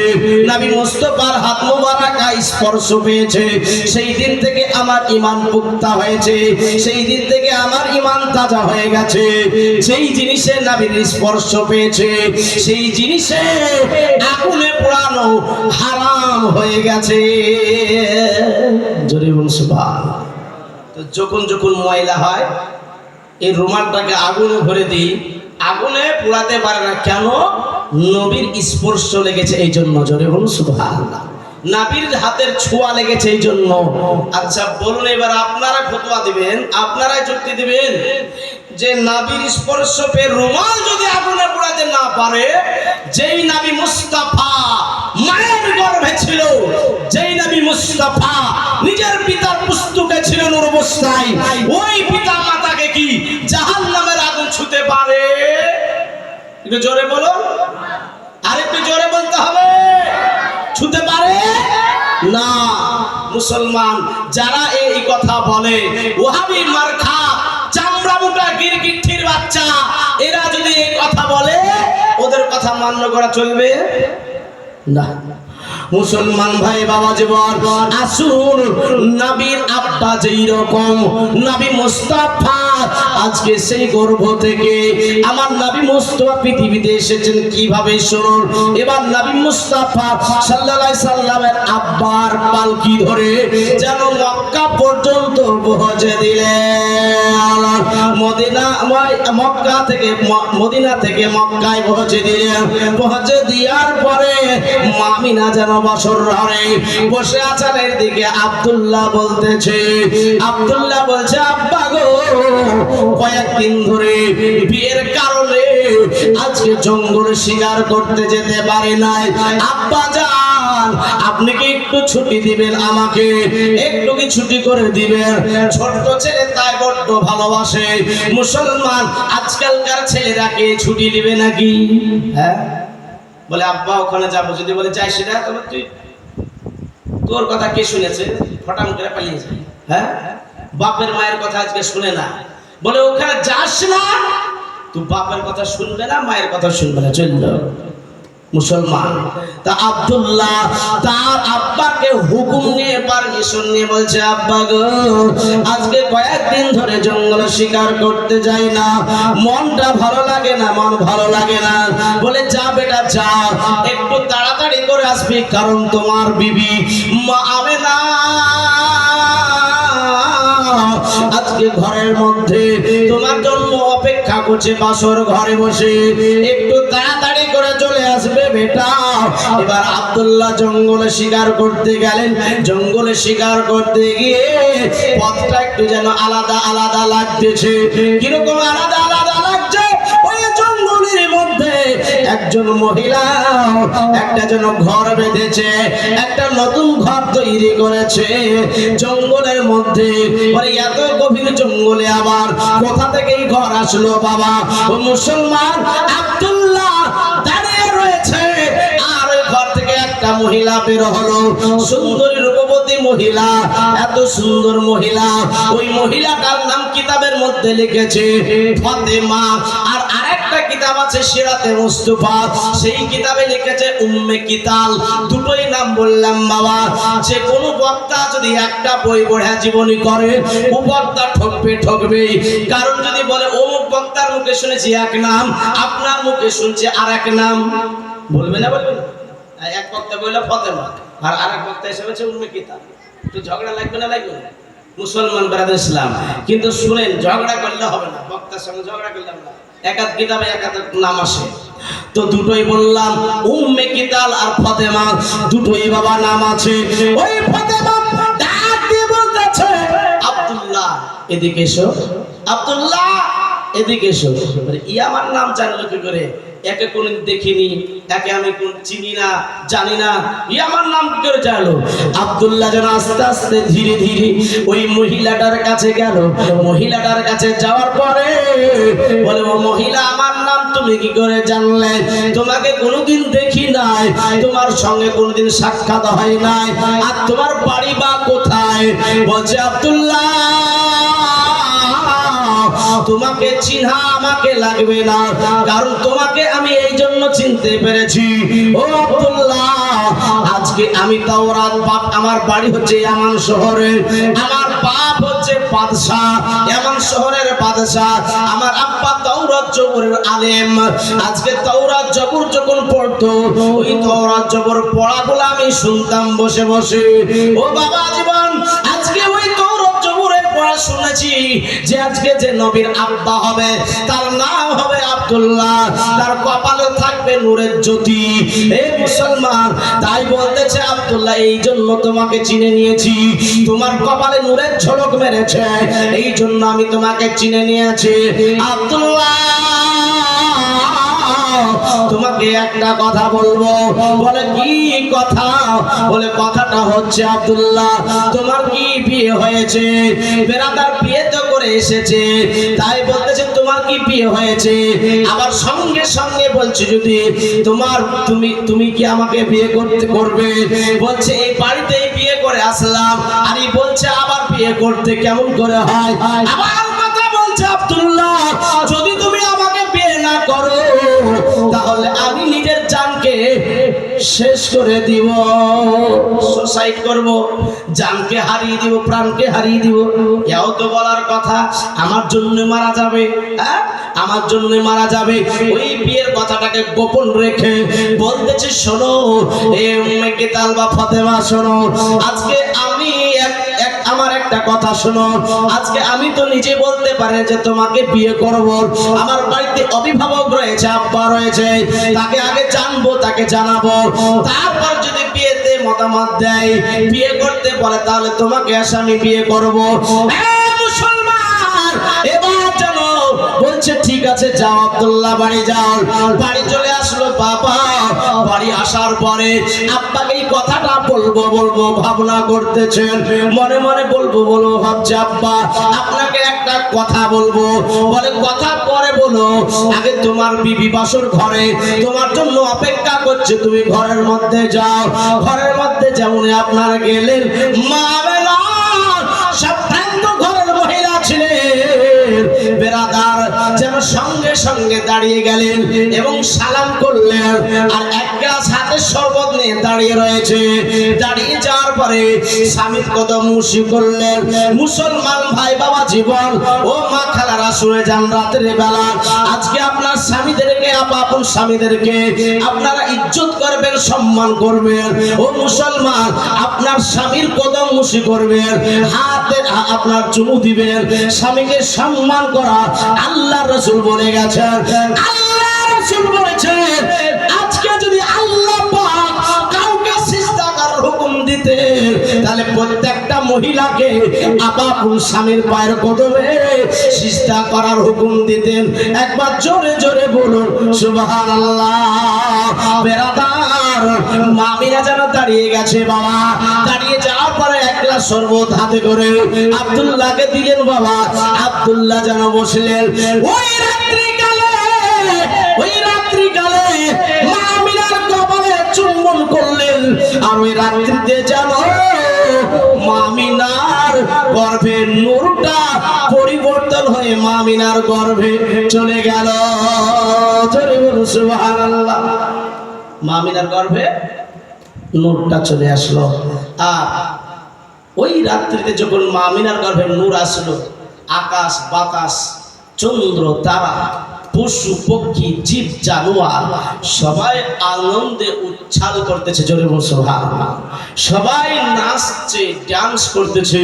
নবী মুস্তাফার হাত মোবারক স্পর্শ পেয়েছে, সেই দিন থেকে আমার ঈমান পুক্তা হয়েছে, সেই দিন থেকে আমার ঈমান তাজা হয়ে গেছে। সেই জিনিসে নবীর স্পর্শ পেয়েছে, সেই জিনিসে আগুনে পোড়ানো হারাম হয়ে গেছে। জোরে বলুন সুবহানাল্লাহ। তো যখন যখন ময়লা হয় এই রুমালটাকে আগুনে ভরে দিই, আগুনে পোড়াতে পারে না কেন? নবীর স্পর্শ লেগেছে এই জন্য। জোরে বলুন সুবহানাল্লাহ। নাবির হাতের ছোঁয়া লেগেছে এই জন্য। আচ্ছা বলুন এবার আপনারা ফতোয়া দিবেন, আপনারাই যুক্তি দিবেন যে নাবির স্পর্শ পেয়ে রুমাল যদি আগুনে পোড়াতে না পারে, যেই নবী মুস্তাফা মায়ের গর্ভে ছিল, যেই নবী মুস্তাফা নিজের পিতার পুস্তুকে ছিল নূর অবস্থায়, ওই পিতা মাতাকে কি জাহান্নামের আগুন ছুঁতে পারে? একটু জোরে বলো, আর একটু জোরে বলতে হবে। ছুঁতে পারে না। মুসলমান যারা এই কথা বলে, ওহাবি মার্কা চামড়া মোটা গিরগিটির বাচ্চা, এরা যদি এই কথা বলে, ওদের কথা মান্য করা চলবে না। মুসলমান ভাই বাবা জীবন, আসুন নবীর আব্বা যেই রকম নবী মুস্তাফা, আজকে সেই গর্ভ থেকে আমার নবী মুস্তাফা পৃথিবীতে এসেছেন কিভাবে শুনুন। এবার নবী মুস্তাফা সাল্লাল্লাহু আলাইহি সাল্লামের আব্বার পালকি ধরে যেন মক্কা পর্যন্ত পৌঁছে দিলেন। মদিনা থেকে মক্কায় পৌঁছে দিলেন। পৌঁছে দেওয়ার পরে আমিনা যেন বছর ঘরে বসে আছেন। এর দিকে আব্দুল্লাহ বলতেছে, আব্দুল্লাহ বলছে আব্বা গো, কয়েকদিন ধরে বিয়ের কারণে আজকে জঙ্গলে শিকার করতে যেতে পারি নাই। আব্বা যান, আপনি কি একটু ছুটি দিবেন আমাকে? একটু কি ছুটি করে দিবেন? ছোট্ট ছেলে তাই বড্ড ভালোবাসে। মুসলমান আজকালকার ছেলেরা কি ছুটি দিবে নাকি? হ্যাঁ, বলে আব্বা ওখানে যাবো, যদি বলে যাই সেটা তবে তুই, তোর কথা কে শুনেছে? ফটাম করে পালিয়ে যায়। হ্যাঁ, বাপের মায়ের কথা আজকে শুনে না, বলে ওখানে যাস না, তুই বাপের কথা শুনবে না, মায়ের কথা শুনবে না, চলল। মুসলমান তা আব্দুল্লাহ তার আব্বাকে হুকুম নিয়ে পারমিশন নিয়ে বলছে, আব্বা গো, আজকে কয়েকদিন ধরে জঙ্গলে শিকার করতে যাই না, মনটা ভালো লাগে না, মন ভালো লাগে না। বলে যা বেটা যা, একটু তাড়াতাড়ি করে আসবি, কারণ তোমার বিবি মা আমেনা আজকে ঘরের মধ্যে তোমার জন্য অপেক্ষা করছে, বাসর ঘরে বসে, একটু তাড়াতাড়ি করে চলে আসবে বেটা। এবার আব্দুল্লাহ জঙ্গলে শিকার করতে গেলেন। জঙ্গলে শিকার করতে গিয়ে পথটা একটু যেন আলাদা আলাদা লাগতেছে। কিরকম আলাদা আলাদা লাগছে? ওই জঙ্গলের মধ্যে একজন মহিলা একটা যেন ঘর বেঁধেছে, একটা নতুন ঘর তৈরি করেছে জঙ্গলের মধ্যে। এত গভীর জঙ্গলে আবার কোথা থেকে এই ঘর আসলো বাবা? ও মুসলমান, আব্দুল্লাহ দাঁড়িয়ে রয়েছে, আর ওই ঘর থেকে একটা মহিলা বের হলো, সুন্দরী রূপবতী মহিলা, এত সুন্দর মহিলা। ওই মহিলাটার নাম কিতাবের মধ্যে লিখেছে ফাতেমা, আর আরেকটা কিতাব আছে সিরাতে মুস্তাফা, সেই কিতাবে লিখেছে উম্মে কিতাল। দুটোই নাম বললাম বাবা। যে কোনো বক্তা যদি একটা বই পড়া জীবনী করে, ও বক্তা ঠকবে। কারণ যদি বলে অমুক বক্তার মুখে শুনেছি এক নাম, আপনার মুখে শুনছে আর এক নাম, বলবে না? বলবে না? এক বক্তা বললো ফাতেমা, আর আরেক বক্তা এসে বলছে উম্মে কিতাল। একটু ঝগড়া লাগবে না? লাগবে না? মুসলমান ব্রাদার ইসলাম, কিন্তু শুনেন, ঝগড়া করলে হবে না, বক্তার সঙ্গে ঝগড়া করলাম না, একাত কিতাবে একাত নাম আসে। তো দুটোই বললাম, উম্মে কিতাল আর ফাতেমা, দুটোই বাবা নাম আছে। ওই ফাতেমা ডাক দিয়ে বলতেছে, আব্দুল্লাহ এদিকে এসো, আব্দুল্লাহ এদিকে এসো। ই আমার নাম জানলো কি করে? একে কোনদিন দেখিনি, একে আমি চিনি না, জানি না, ই আমার নাম কি করে জানলো? আব্দুল্লাহ যেন আস্তে আস্তে ধীরে ধীরে ওই মহিলাটার কাছে গেল। মহিলাটার কাছে যাওয়ার পরে বলে, ও মহিলা, আমার নাম তুমি কি করে জানলে? তোমাকে কোনোদিন দেখি নাই, তোমার সঙ্গে কোনোদিন সাক্ষাৎ হয় নাই, আর তোমার বাড়ি বা কোথায়? বলছে, আব্দুল্লাহ তোমাকে চিনা আমাকে লাগবে না, কারণ তোমাকে আমি এই জন্য চিনতে পেরেছি। ও আব্দুল্লাহ, আজকে আমি তাওরাত বাপ, আমার বাড়ি হচ্ছে ইয়ামান শহরে, আমার বাপ হচ্ছে বাদশাহ, ইয়ামান শহরের বাদশাহ, আমার আব্বা তাওরাত জবরের আলেম। আজকে তাওরাত জবর যখন পড়তো, ওই তাওরাত জবর পড়াগুলো আমি শুনতাম বসে বসে। ও বাবা জীবন, আজকে ওই তাওরাত জবরের পড়া শুনেছি যে আজকে যে নবীর আব্বা হবে তার নাম হবে আব্দুল্লাহ, তার কপালে থাকবে নূরের জ্যোতি। এই মুসলমান, তাই বলতেছে আব্দুল্লাহ এই জন্য তোমাকে চিনে নিয়েছি, তোমার কপালে নূরের ঝলক মেরেছে, এই জন্য আমি তোমাকে চিনে নিয়েছি। আব্দুল্লাহ তোমাকে একটা কথা বলবো। বলে কি কথা? বলে কথাটা হচ্ছে আব্দুল্লাহ তোমার কি বিয়ে হয়েছে? বেরাদার বিয়ে তো করে এসেছে, তাই বলতেছে তোমার কি বিয়ে হয়েছে? আবার সঙ্গে সঙ্গে বলছে যদি তোমার তুমি কি আমাকে বিয়ে করবে? বলছে এই বাড়িতেই বিয়ে করে আসলাম। আর এই বলছে আবার বিয়ে করতে কেমন করে হয়? আবার কথা বলছে আব্দুল্লাহ যদি তুমি আমাকে বিয়ে না করো তাহলে আমি নিজের জানকে শেষ করে দিব, সুসাইড করব, জানকে হারিয়ে দিব, প্রাণকে হারিয়ে দিব। এও তো বলার কথা আমার জন্য মারা যাবে, হ্যাঁ আমার জন্য মারা যাবে। ওই বিয়ের কথাটাকে গোপন রেখে বলতেছে শোনো এ উম্মে কিতাল বা ফাতেমা, শোনো আজকে আমি আমার একটা কথা শোনো, আজকে আমি তো নিজে বলতে পারি যে তোমাকে বিয়ে করব, আমার বাড়িতে অভিভাবক রয়েছে, আব্বা রয়েছে, তাকে আগে জানবো, তাকে জানাবো, তারপর যদি বিয়েতে মতামত দেয়, বিয়ে করতে বলে তাহলে তোমাকে আমি বিয়ে করব। মুসলমান এবার জানো বলছে ঠিক আছে যাও আব্দুল্লাহ বাড়ি যাও। বাড়ি চলে আসলো বাবা। বাড়ি আসার পরে আব্বাকে এই কথাটা বলবো ভাবনা করতেছেন, মনে মনে বলবো ভাবছে আব্বা আপনাকে একটা কথা বলবো। বলে কথা পরে বলো, আগে তোমার বিবি বাসর ঘরে তোমার জন্য অপেক্ষা করছে, তুমি ঘরের মধ্যে যাও। ঘরের মধ্যে যেমন আপনারা গেলেন, মা বেলা সব ঘরের মহিলা ছিলেন, বেরাদার যেন সঙ্গে সঙ্গে দাঁড়িয়ে গেলেন এবং সালাম করলেন, আর এক গ্লাস হাতে শরবত নিয়ে দাঁড়িয়ে রয়েছে। দাঁড়িয়ে যাওয়ার পরে স্বামীর কদম মুশি করলেন। মুসলমান ভাই বাবা জীবন ও মা খালারা শুনে যান, রাতের বেলা আজকে আপনার স্বামীদেরকে আপন স্বামীদেরকে আপনারা ইজ্জত করবেন, সম্মান করবেন। ও মুসলমান আপনার স্বামীর কদম মুশি করবেন, হাতে আপনার চুমু দিবেন। স্বামীকে সম্মান করা আল্লাহ রাসূল বলে গেছেন, আল্লাহ রাসূল বলেছেন আজকে যদি আল্লাহ পাক কাউকে সিজদা করার হুকুম দিতেন তাহলে প্রত্যেকটা মহিলাকে আপন স্বামীর পায়ের কদমে সিজদা করার হুকুম দিতেন। একবার জোরে জোরে বলুন সুবহানাল্লাহ। বেরাদার মামিনা যেন দাঁড়িয়ে গেছে বাবা। দাঁড়িয়ে যাওয়ার পরে এক গ্লাস শরবত হাতে করে আব্দুল্লাহকে দিলেন বাবা। আব্দুল্লাহ যেন বসলেন। ওই রাত্রিকালে মামিনার কপালে চুম্বন করলেন, আর ওই রাত্রিতে যেন মামিনার গর্ভে নূরটা পরিবর্তন হয়ে মামিনার গর্ভে চলে গেল। জোরে বলুন সুবহানাল্লাহ। মামিনার গর্ভে নূরটা চলে আসলো। আর ওই রাত্রিতে যখন মামিনার গর্ভে নূর আসলো, আকাশ বাতাস চন্দ্র তারা পশু পক্ষী জীব জানোয়ার সবাই আনন্দে উচ্ছ্বাস করতেছে। জোরে বলুন সুবহানাল্লাহ। সবাই নাচছে, ডান্স করতেছে,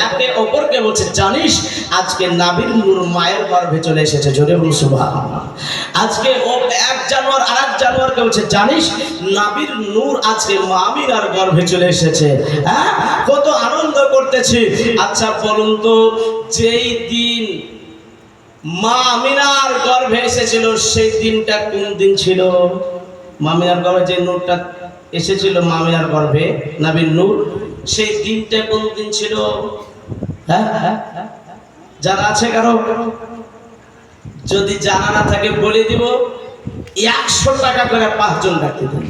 একে অপরকে বলছে জানিস আজকে নাবির নূর মায়ের গর্ভে চলে এসেছে। জোরে বলুন সুবহানাল্লাহ। আজকে ও এক জানোয়ার আরেক জানোয়ারকে বলছে জানিস নাবির নূর আজকে মামিনার গর্ভে চলে এসেছে। হ্যাঁ, কত আনন্দ করতেছে। আচ্ছা বলুন তো, যেই দিন মা আমিনার গর্ভে এসেছিল সেই দিনটা কোন দিন ছিল? মামিনার গর্ভে যে নূরটা এসেছিল, মামিনার গর্ভে নবীর নূর, সেই দিনটা কোন দিন ছিল? হ্যাঁ, জানা আছে কারো? যদি জানা না থাকে বলে দিব, 100 টাকা করে 5 জন রাখতে দেন।